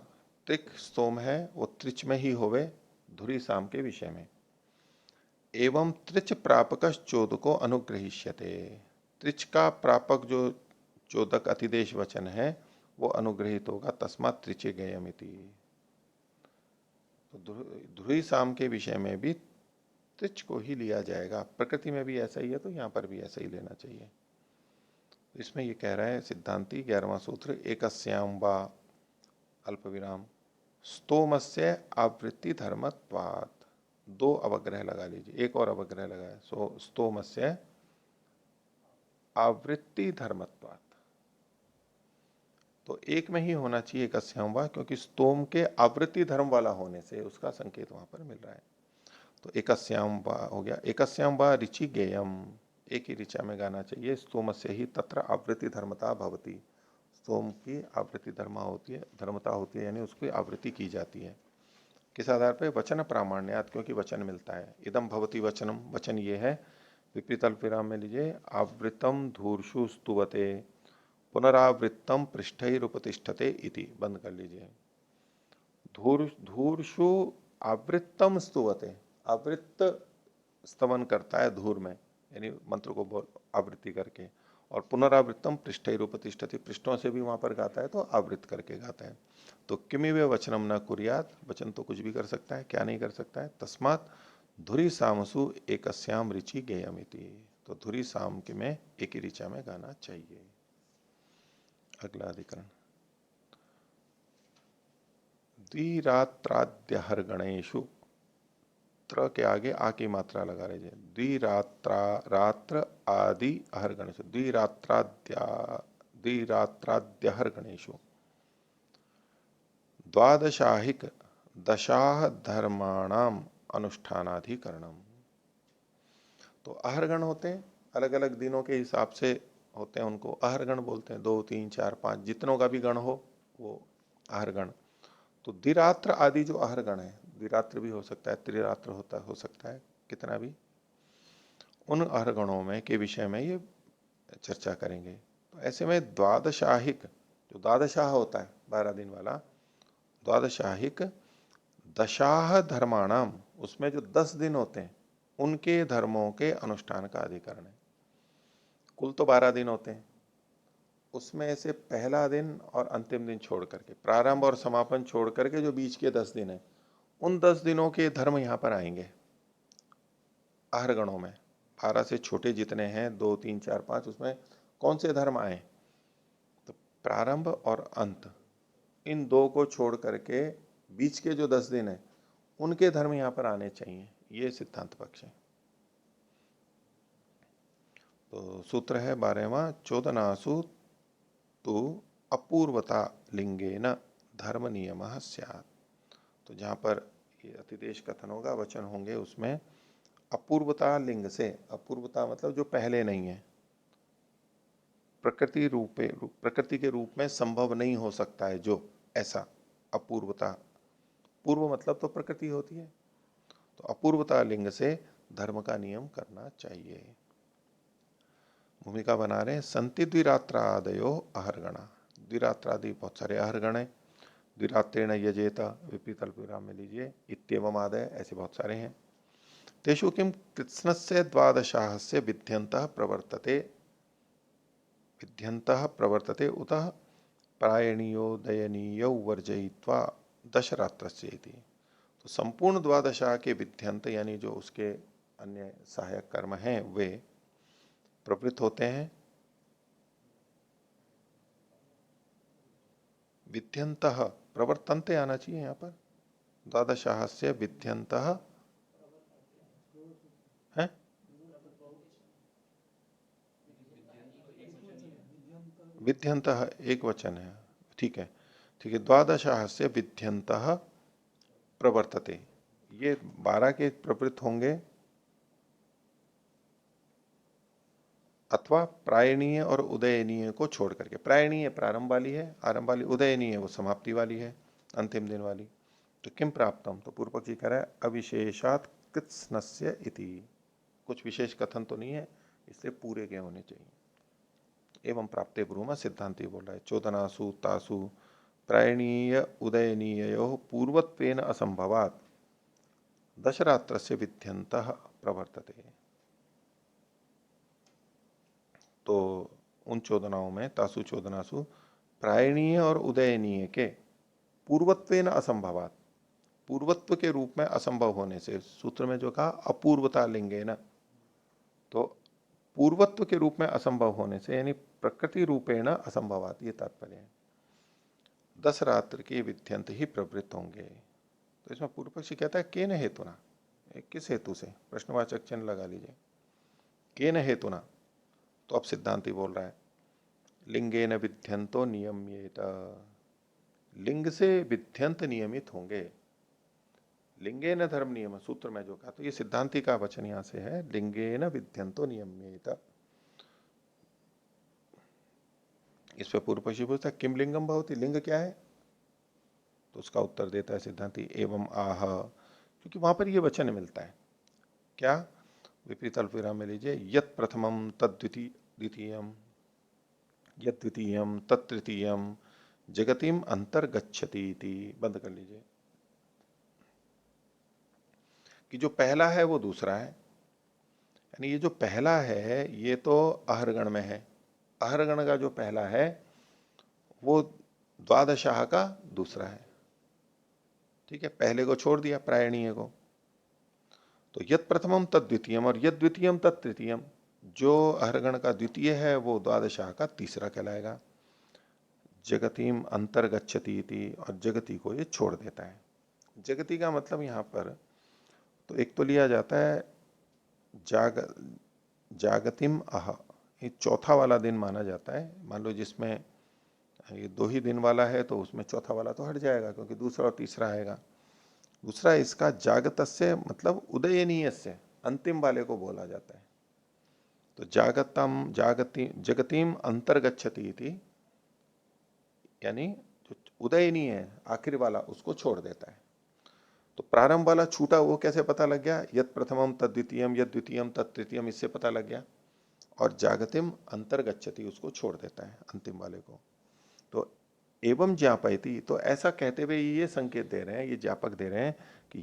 त्रिक स्तोम है वो त्रिच में ही होवे धुरी साम के विषय में। एवं त्रिच प्रापक चोदको अनुग्रहिष्यते, त्रिच का प्रापक जो चोदक अतिदेश वचन है वो अनुग्रहित होगा, तस्मात् त्रिचे गयमिति। तो ध्रुवी साम के विषय में भी त्रिच को ही लिया जाएगा, प्रकृति में भी ऐसा ही है तो यहां पर भी ऐसा ही लेना चाहिए। तो इसमें ये कह रहा है सिद्धांति 11वां सूत्र, एकस्याम वा अल्प विराम स्तोमस्य आवृत्ति धर्मत्वात्, 2 अवग्रह लगा लीजिए, एक और अवग्रह लगाए, सो स्तोमस्य आवृत्ति धर्मत्वात्, तो एक में ही होना चाहिए एकस्याम वा, क्योंकि स्तोम के आवृत्ति धर्म वाला होने से उसका संकेत वहां पर मिल रहा है। तो एकस्याम वा हो गया, एकस्याम वा ऋचि गेयम, एक ही ऋचा में गाना चाहिए। स्तोम से ही तत्र आवृत्ति धर्मता भवती, स्तोम की आवृत्ति धर्मता होती है, यानी उसकी आवृत्ति की जाती है। किस आधार पर, वचन प्रामाण्यात, क्योंकि वचन मिलता है। इदम भवती वचनम, वचन ये है, विपरीत अल्पविराम में लीजिए, आवृतम धूर्षु स्तुवते पुनरावृत्तम पृष्ठैरुपतिष्ठते इति, बंद कर लीजिए। धूर्षु आवृत्तम स्तुवते, आवृत्त स्तवन करता है धूर में, यानी मंत्र को बोल आवृत्ति करके, और पुनरावृत्तम पृष्ठैरुपतिष्ठते, पृष्ठों से भी वहां पर गाता है तो आवृत्त करके गाता है। तो किमिवे वचनम न कुर्यात, वचन तो कुछ भी कर सकता है, क्या नहीं कर सकता है, तस्मात् धुरी सामसु एकस्याम ऋचि गेयमिति, तो धुरी साम के में एक ही ऋचा में गाना चाहिए। अगला अधिकरण, द्विरात्राद्यहर गणेशु, त्र के आगे आ की मात्रा लगा लीजिए, द्विरात्र आदि अहर गणेशु, द्विरात्राद्यहर गणेशु द्वादशाहिक दशाह धर्माणाम अनुष्ठानाधिकरणम। तो अहरगण होते हैं, अलग अलग दिनों के हिसाब से होते हैं, उनको अहरगण बोलते हैं। 2, 3, 4, 5 जितनों का भी गण हो वो अहरगण। तो द्विरात्र आदि जो अहरगण है, द्विरात्र भी हो सकता है, त्रिरात्र हो सकता है, कितना भी, उन अहरगणों में के विषय में ये चर्चा करेंगे। तो ऐसे में द्वादशाहिक, जो द्वादशाह होता है 12 दिन वाला, द्वादशाहिक दशाह धर्माणाम, उसमें जो 10 दिन होते हैं उनके धर्मों के अनुष्ठान का अधिकरण है। कुल तो 12 दिन होते हैं, उसमें से पहला दिन और अंतिम दिन छोड़ करके, प्रारंभ और समापन छोड़ करके जो बीच के 10 दिन है, उन 10 दिनों के धर्म यहां पर आएंगे आहरगणों में। 12 से छोटे जितने हैं, 2, 3, 4, 5, उसमें कौन से धर्म आए, तो प्रारंभ और अंत, इन 2 को छोड़ करके बीच के जो 10 दिन है उनके धर्म यहां पर आने चाहिए। ये सिद्धांत पक्ष है। तो सूत्र है 12वां, चोदनासु तो अपूर्वता लिंगेन धर्म नियम स्यात्। तो जहां पर ये अतिदेश कथन होगा, वचन होंगे, उसमें अपूर्वता लिंग से, अपूर्वता मतलब जो पहले नहीं है, प्रकृति के रूप में संभव नहीं हो सकता है जो, ऐसा अपूर्वता। पूर्व मतलब तो प्रकृति होती है, तो अपूर्वता लिंग से धर्म का नियम करना चाहिए। भूमिका बना रहे हैं, संति द्विरात्रादयो अहरगणा। द्विरात्रादि बहुत सारे अहरगण है। द्विरात्रेण यजेत, विपरीत अल्पविराम में लीजिए, इत्येवम आदय, ऐसे बहुत सारे हैं। तेषु किम कृत्स्नस्य द्वादशाहस्य विध्यन्तः प्रवर्तते उत प्रायणीयो दयनीयो वर्जयित्वा दशरात्रस्य इति। तो संपूर्ण द्वादशा के विध्यंत यानी जो उसके अन्य सहायक कर्म हैं वे प्रवृत्त होते हैं। विध्यंतः, प्रवर्तन्ते आना चाहिए यहां पर, द्वादशाहस्य विध्यंतः है, विध्यंतः एक वचन है, ठीक है, ठीक है। द्वादशाहस्य विध्यंतः प्रवर्तते, ये 12 के प्रवृत्त होंगे, अथवा प्रायणीय और उदयनीय को छोड़ करके। प्रायणीय प्रारंभ वाली है, आरंभ वाली, उदयनीय वो समाप्ति वाली है, अंतिम दिन वाली। तो किम प्राप्तम, तो पूर्व पक्षी कह रहा है अविशेषात कृत्स्नस्य इति, कुछ विशेष कथन तो नहीं है, इसलिए पूरे के होने चाहिए। एवं प्राप्ते ब्रूमा, सिद्धांति बोल रहा है, चोदनासु तासु प्रायणीय उदयनीयो पूर्वत्वेन असंभवात दशरात्रस्य विध्यन्तः प्रवर्तते। तो उन चोदनाओं में, तासु चोदनासु, प्रायणीय और उदयनीय के पूर्वत्वेन असंभवात, पूर्वत्व के रूप में असंभव होने से, सूत्र में जो कहा अपूर्वता लिंगे न, तो पूर्वत्व के रूप में असंभव होने से, यानी प्रकृति रूपेण असंभवात, ये तात्पर्य है। 10 रात्र के विध्यंत ही प्रवृत्त होंगे। तो इसमें पूर्व पक्षी कहता है केन हेतुना, किस हेतु से, प्रश्नवाचक चिन्ह लगा लीजिए, केन हेतुना। तो अब सिद्धांति बोल रहा है, लिंगेन विध्यंतो नियम्येत, लिंग से विध्यंत नियमित होंगे। लिंगेन धर्म नियम, सूत्र में जो कहा, तो ये सिद्धांति का वचन यहां से है, लिंगेन विध्यंतो नियम्येत। इस पर पूर्व पक्षी पूछता है किम लिंगम भवति, लिंग क्या है, तो उसका उत्तर देता है सिद्धांति एवं आह, क्योंकि वहां पर ये वचन मिलता है क्या, विपरीत अल्पविराम में लीजिए, यत प्रथमम तद द्वितीयम, यत द्वितीयम तत्तृतीयम जगतिम अंतर्गच्छति इति, बंद कर लीजिए, कि जो पहला है वो दूसरा है। यानी ये जो पहला है ये तो अहरगण में है, अहरगण का जो पहला है वो द्वादशाह का दूसरा है, ठीक है, पहले को छोड़ दिया प्रायणीय को। तो यत प्रथमम तद द्वितीयम और यद द्वितीयम तद तृतीयम, जो अहरगण का द्वितीय है वो द्वादशाह का तीसरा कहलाएगा। जगतीम अंतर्गच्छति इति, और जगती को ये छोड़ देता है। जगती का मतलब यहां पर तो एक तो लिया जाता है जागतिम अह, ये चौथा वाला दिन माना जाता है। मान लो जिसमें ये 2 ही दिन वाला है तो उसमें चौथा वाला तो हट जाएगा, क्योंकि दूसरा और तीसरा आएगा। दूसरा इसका जागतस्य मतलब उदयनीय से, अंतिम वाले को बोला जाता है। तो जगतीम अंतर्गच्छति इति, यानी जो उदयनीय है आखिरी वाला उसको छोड़ देता है। तो प्रारंभ वाला छूटा वो कैसे पता लग गया, यद प्रथमम तद द्वितीयम यद द्वितीयम तद तृतीयम, इससे पता लग गया। और जागतिम अंतर्गच्छति, उसको छोड़ देता है अंतिम वाले को। तो एवं ज्ञापयति, तो ऐसा कहते हुए ये संकेत दे रहे हैं, ये ज्ञापक दे रहे हैं कि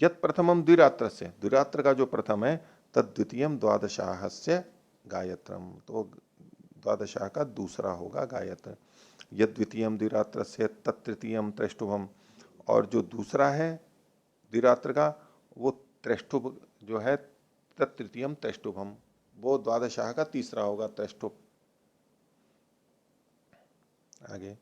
यत प्रथमम द्विरात्र से, द्विरात्र का जो प्रथम है, तद द्वितीयम द्वादशाहस्य गायत्रम, तो द्वादशाह का दूसरा होगा गायत्र। यद द्वितीयम द्विरात्र से तत्तृतीयम त्रेष्टुभम, और जो दूसरा है द्विरात्र का वो त्रेष्टुभ जो है, तत्तृतीयम त्रेष्टुभम, वो द्वादशाह का तीसरा होगा त्रेष्टुभ। आगे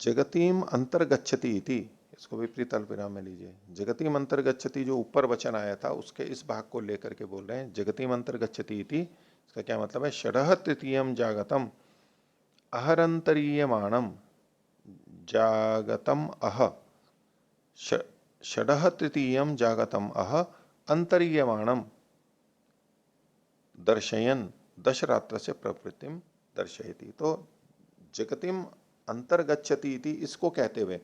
जगतीम अंतर्गच्छति इति, इसको विपरीत अल्पविराम में लीजिए। जगतीम अंतर्गच्छति जो ऊपर वचन आया था उसके इस भाग को लेकर के बोल रहे हैं। जगतीम अंतर्गच्छति इति, इसका क्या मतलब है? षडः तृतीयम जागतम अहरंतरीयमाणम जागतम अह षडः तृतीयम जागतम अह अंतरीयमाणम दर्शयन दशरात्र से प्रवृत्तिम दर्शयति। तो जगतिम अंतर्गच्छति इति इसको कहते हुए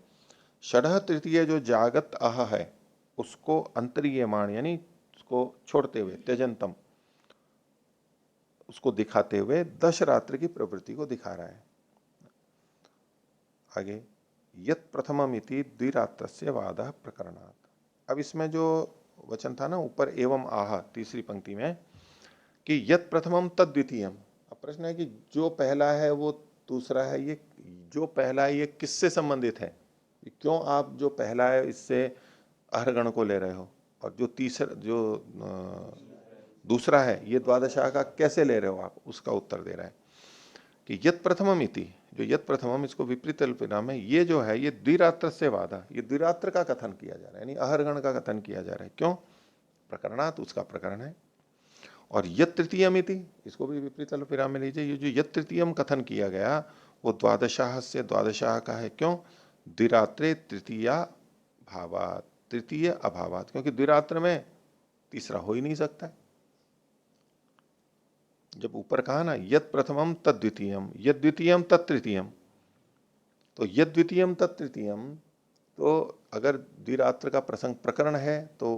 षडः तृतीय जो जागत अह है उसको अंतरीयमाण यानी उसको छोड़ते हुए त्यजंतम उसको दिखाते हुए दशरात्र की प्रवृत्ति को दिखा रहा है। आगे यत प्रथमम इति द्विरात्रस्य वादः प्रकरणात्। अब इसमें जो वचन था ना ऊपर एवं आह तीसरी पंक्ति में कि यत प्रथमम तद द्वितीयम। अब प्रश्न है कि जो पहला है वो दूसरा है, ये जो पहला है ये किससे संबंधित है? क्यों आप जो पहला है इससे अहरगण को ले रहे हो और जो तीसरा जो दूसरा है ये द्वादशाह का कैसे ले रहे हो आप? उसका उत्तर दे रहा है कि यत प्रथमम इति, जो यत प्रथमम इसको विपरीत अल्पविराम है, ये जो है ये द्विरात्र से वादा, ये द्विरात्र का कथन किया जा रहा है यानी अहरगण का कथन किया जा रहा है। क्यों? प्रकरणात, उसका प्रकरण है। और यत तृतीयम इति इसको भी विपरीत अल्पविराम में लीजिए। ये जो यत तृतीयम कथन किया गया वो द्वादशाह से द्वादशाह का है। क्यों? द्विरात्रे तृतीया भावात, तृतीय अभावात, क्योंकि द्विरात्र में तीसरा हो ही नहीं सकता है। जब ऊपर कहा ना यत प्रथमम तद द्वितीयम, यद द्वितीयम तत् तृतीयम, तो यद द्वितीयम तत् तृतीयम, तो अगर द्विरात्र का प्रसंग प्रकरण है तो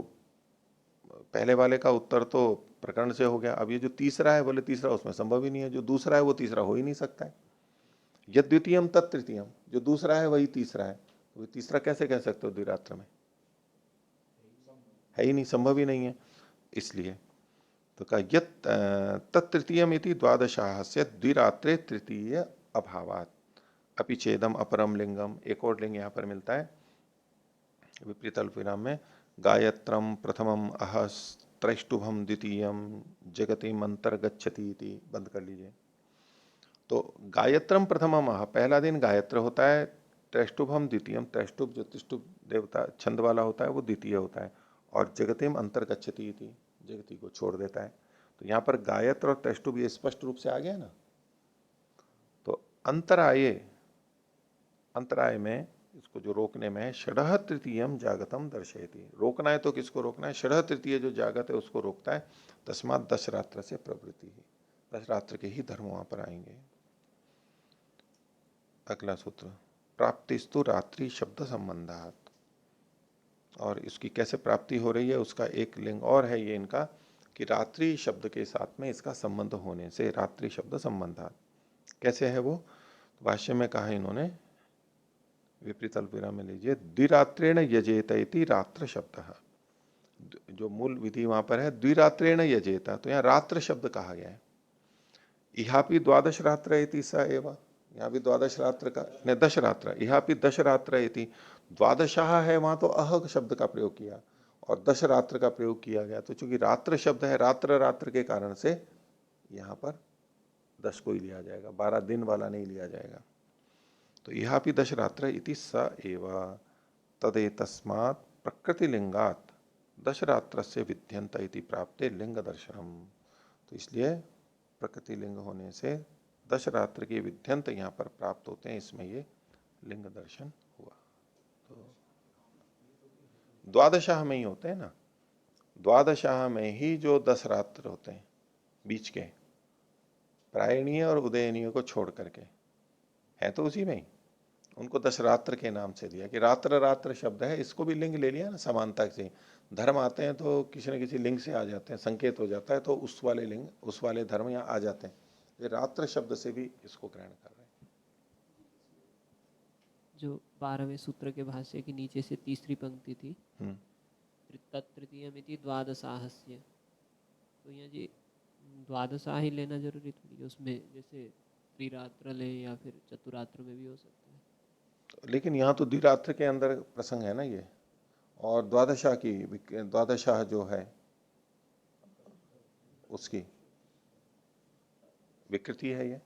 पहले वाले का उत्तर तो प्रकरण से हो गया। अब ये जो तीसरा है बोले तीसरा उसमें संभव ही नहीं है, जो दूसरा है वो तीसरा हो ही नहीं सकता है। यद द्वितीयम तत् तृतीयम, जो दूसरा है वही तीसरा है, तो तीसरा कैसे कह सकते हो द्विरात्र में? है ही नहीं, संभव ही नहीं है। इसलिए तो कहा यत तत्तृतीयम इति द्वादशाह से द्विरात्रे तृतीय अभावात अपि चेदम अपरम लिंगम। एक और लिंग यहाँ पर मिलता है विपरीत अल्पविराम में, गायत्रम प्रथमम अह त्रैष्टुभम द्वितीयम जगतिम अंतर्गच्छति इति। बंद कर लीजिए। तो गायत्रम प्रथमम अह, पहला दिन गायत्र होता है, त्रैष्टुभम द्वितीयम, त्रैष्टुभ जो त्रिष्टुभ देवता छंद वाला होता है वो द्वितीय होता है, और जगतिम अंतर्गच्छति इति, जगति को छोड़ देता है। तो यहाँ पर गायत्र और त्रैष्टुभ ये स्पष्ट रूप से आ गया ना। तो अंतराये, अंतराय में इसको जो रोकने में है षडः तृतीयम जागतम दर्शयति, रोकना है तो किसको रोकना है? षडः तृतीय जो जागत है उसको रोकता है। तस्मात् दशरात्र से प्रवृत्ति ही, दशरात्र के ही धर्म वहां पर आएंगे। अगला सूत्र प्राप्तिस्तु रात्रि शब्द संबंधात, और इसकी कैसे प्राप्ति हो रही है उसका एक लिंग और है ये इनका कि रात्रि शब्द के साथ में इसका संबंध होने से, रात्रि शब्द संबंधात। कैसे है वो? भाष्य में कहा इन्होंने विपरीत अल्पविराम में लीजिए, द्विरात्रेण यजेत इति रात्र शब्द, जो मूल विधि वहां पर है द्विरात्रेण यजेता, तो यहाँ रात्र शब्द कहा गया है। इहापि द्वादश रात्र इति स एव, यहाँ भी द्वादश रात्र का नहीं दश रात्र, इहापि दश रात्र इति, द्वादशाह है वहां तो अह शब्द का प्रयोग किया और दश रात्र का प्रयोग किया गया। तो चूंकि रात्र शब्द है, रात्र रात्र के कारण से यहाँ पर 10 को ही लिया जाएगा, 12 दिन वाला नहीं लिया जाएगा। तो इहापि दश रात्र इति स एव तदेतस्मात् प्रकृति लिंगात दशरात्र से विध्यंत इति प्राप्ते लिंग दर्शनम। तो इसलिए प्रकृति लिंग होने से दशरात्र के विध्यंत यहाँ पर प्राप्त होते हैं, इसमें ये लिंग दर्शन हुआ। तो द्वादशाह में ही होते हैं ना, द्वादशाह में ही जो 10 रात्र होते हैं बीच के, प्रायणीय और उदयनीय को छोड़ करके, है तो उसी में ही, उनको 10 रात्र के नाम से दिया कि रात्र रात्र शब्द है, इसको भी लिंग ले लिया ना समानता से। धर्म आते हैं तो किसी न किसी लिंग से आ जाते हैं, संकेत हो जाता है तो उस वाले लिंग उस वाले धर्म यहाँ आ जाते हैं। ये रात्र शब्द से भी इसको ग्रहण कर रहे हैं। जो 12वें सूत्र के भाष्य के नीचे से तीसरी पंक्ति थी, तृतीयमिति द्वादशाहस्य, तो यहाँ जी द्वादशाह ही लेना जरूरी थोड़ी, उसमें जैसे त्रिरात्र ले या फिर चतुरात्र में भी हो सकता है। लेकिन यहाँ तो द्विरात्र के अंदर प्रसंग है ना ये, और द्वादशाह की, द्वादशाह जो है उसकी विकृति है ये।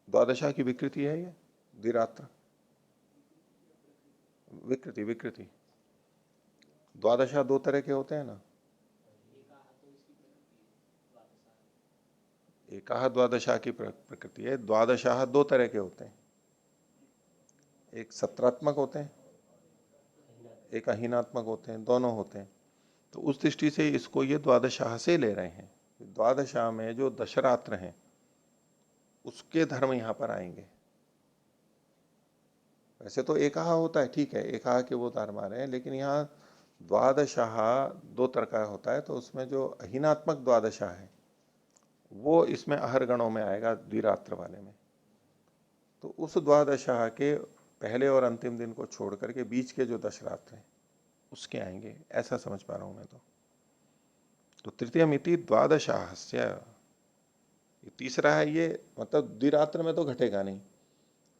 द्वादशा की विकृति है ये द्विरात्र, विकृति विकृति। द्वादशा दो तरह के होते हैं ना, एकाह द्वादशा की प्रकृति है। द्वादशाह दो तरह के होते हैं, एक सत्रात्मक होते हैं, एक अहीनात्मक होते हैं, दोनों होते हैं। तो उस दृष्टि से इसको ये द्वादशाह से ले रहे हैं। द्वादशाह में जो दशरात्र हैं उसके धर्म यहां पर आएंगे। वैसे तो एकाह होता है, ठीक है, एकाह के वो धर्म आ रहे हैं, लेकिन यहाँ द्वादशाह दो तरह का होता है, तो उसमें जो अहीनात्मक द्वादशा है वो इसमें अहर गणों में आएगा, द्विरात्र वाले में। तो उस द्वादशा के पहले और अंतिम दिन को छोड़ करके बीच के जो दशरात्र हैं उसके आएंगे, ऐसा समझ पा रहा हूं मैं। तो तृतीयमिति द्वादशाहस्य, ये तीसरा है, ये मतलब द्विरात्र में तो घटेगा नहीं,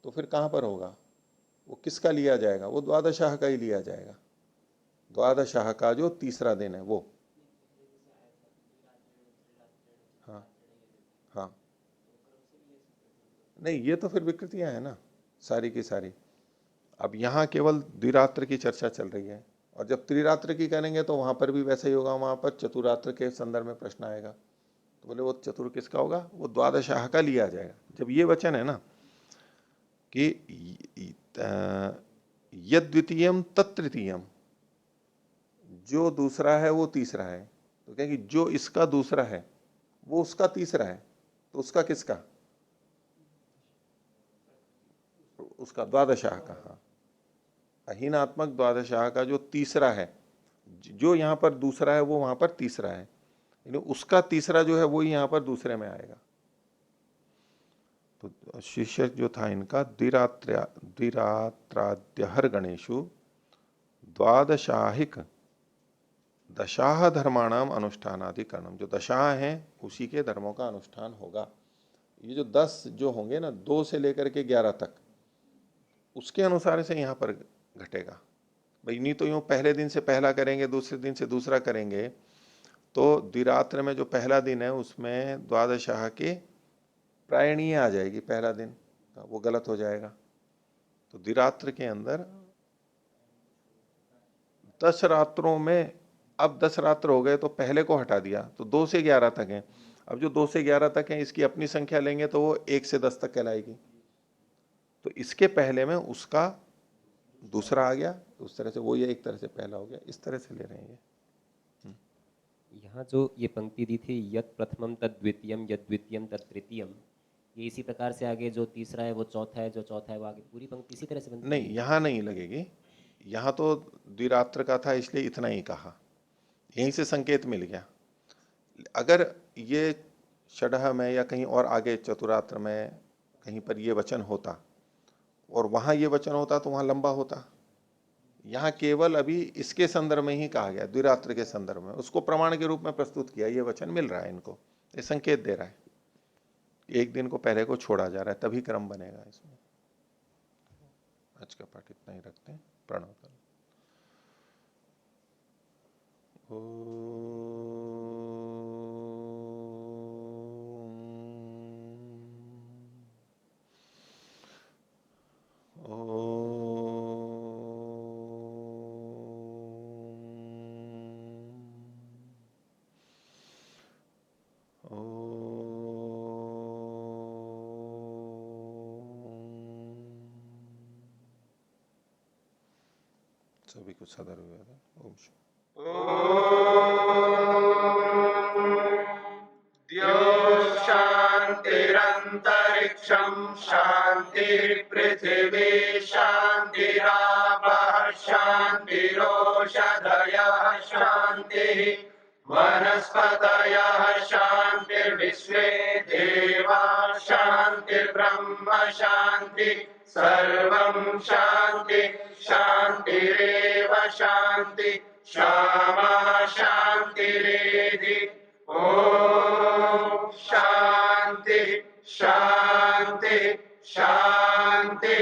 तो फिर कहां पर होगा, वो किसका लिया जाएगा, वो द्वादशाह का ही लिया जाएगा। द्वादशाह का जो तीसरा दिन है वो। हाँ हाँ, नहीं ये तो फिर विकृतियां है ना सारी की सारी। अब यहाँ केवल द्विरात्र की चर्चा चल रही है, और जब त्रिरात्र की करेंगे तो वहां पर भी वैसे ही होगा, वहां पर चतुरात्र के संदर्भ में प्रश्न आएगा। तो बोले वो चतुर किसका होगा, वो द्वादशाह का लिया जाएगा। जब ये वचन है ना कि यद्वितीयम तत्तृतीयम, जो दूसरा है वो तीसरा है, तो क्या कि जो इसका दूसरा है वो उसका तीसरा है, तो उसका किसका, उसका द्वादशाह का। हाँ, अहीनात्मक द्वादशाह का जो तीसरा है, जो यहां पर दूसरा है वो वहां पर तीसरा है, यानी उसका तीसरा जो है वो ही यहां पर दूसरे में आएगा। तो शीर्षक जो था इनका द्विरात्राद्यहर गणेशु द्वादशाहिक दशाह धर्माणाम अनुष्ठानाधिकरणम, जो दशाह हैं उसी के धर्मों का अनुष्ठान होगा। ये जो 10 जो होंगे ना, 2 से लेकर के 11 तक, उसके अनुसार से यहाँ पर घटेगा भाई। नहीं तो यूं पहले दिन से पहला करेंगे, दूसरे दिन से दूसरा करेंगे, तो द्विरात्र में जो पहला दिन है उसमें द्वादशाह के प्रायणीय आ जाएगी, पहला दिन वो गलत हो जाएगा। तो द्विरात्र के अंदर 10 रात्रों में, अब 10 रात्र हो गए तो पहले को हटा दिया, तो 2 से 11 तक है। अब जो 2 से 11 तक है इसकी अपनी संख्या लेंगे तो वो 1 से 10 तक कहलाएगी। तो इसके पहले में उसका दूसरा आ गया, उस तरह से वो ये एक तरह से पहला हो गया, इस तरह से ले रहे हैं ये। यहाँ जो ये पंक्ति दी थी यत् प्रथमम तद द्वितीयम यद द्वितीयम तद तृतीयम, ये इसी प्रकार से आगे जो तीसरा है वो चौथा है, जो चौथा है वो आगे, पूरी पंक्ति इसी तरह से बनती नहीं, यहाँ नहीं लगेगी, यहाँ तो द्विरात्र का था इसलिए इतना ही कहा, यहीं से संकेत मिल गया। अगर ये षडह में या कहीं और आगे चतुरात्र में कहीं पर ये वचन होता और वहां ये वचन होता तो वहां लंबा होता। यहाँ केवल अभी इसके संदर्भ में ही कहा गया, द्विरात्र के संदर्भ में, उसको प्रमाण के रूप में प्रस्तुत किया। ये वचन मिल रहा है इनको, ये संकेत दे रहा है, एक दिन को पहले को छोड़ा जा रहा है, तभी क्रम बनेगा इसमें। आज का पाठ इतना ही रखते हैं। प्रणव करो। सभी कुछ सदर हुआ था। ओम शांतिरंतरिक्षम शांति पृथिवी शांतिरापः शांतिरोषधयः शांति वनस्पतयः शांतिर्विश्वे देवा शांतिर्ब्रह्म शांति सर्वं शांति शांतिरेव शांति क्षमा शांतिरेधि। ओम शांति शांति शांति।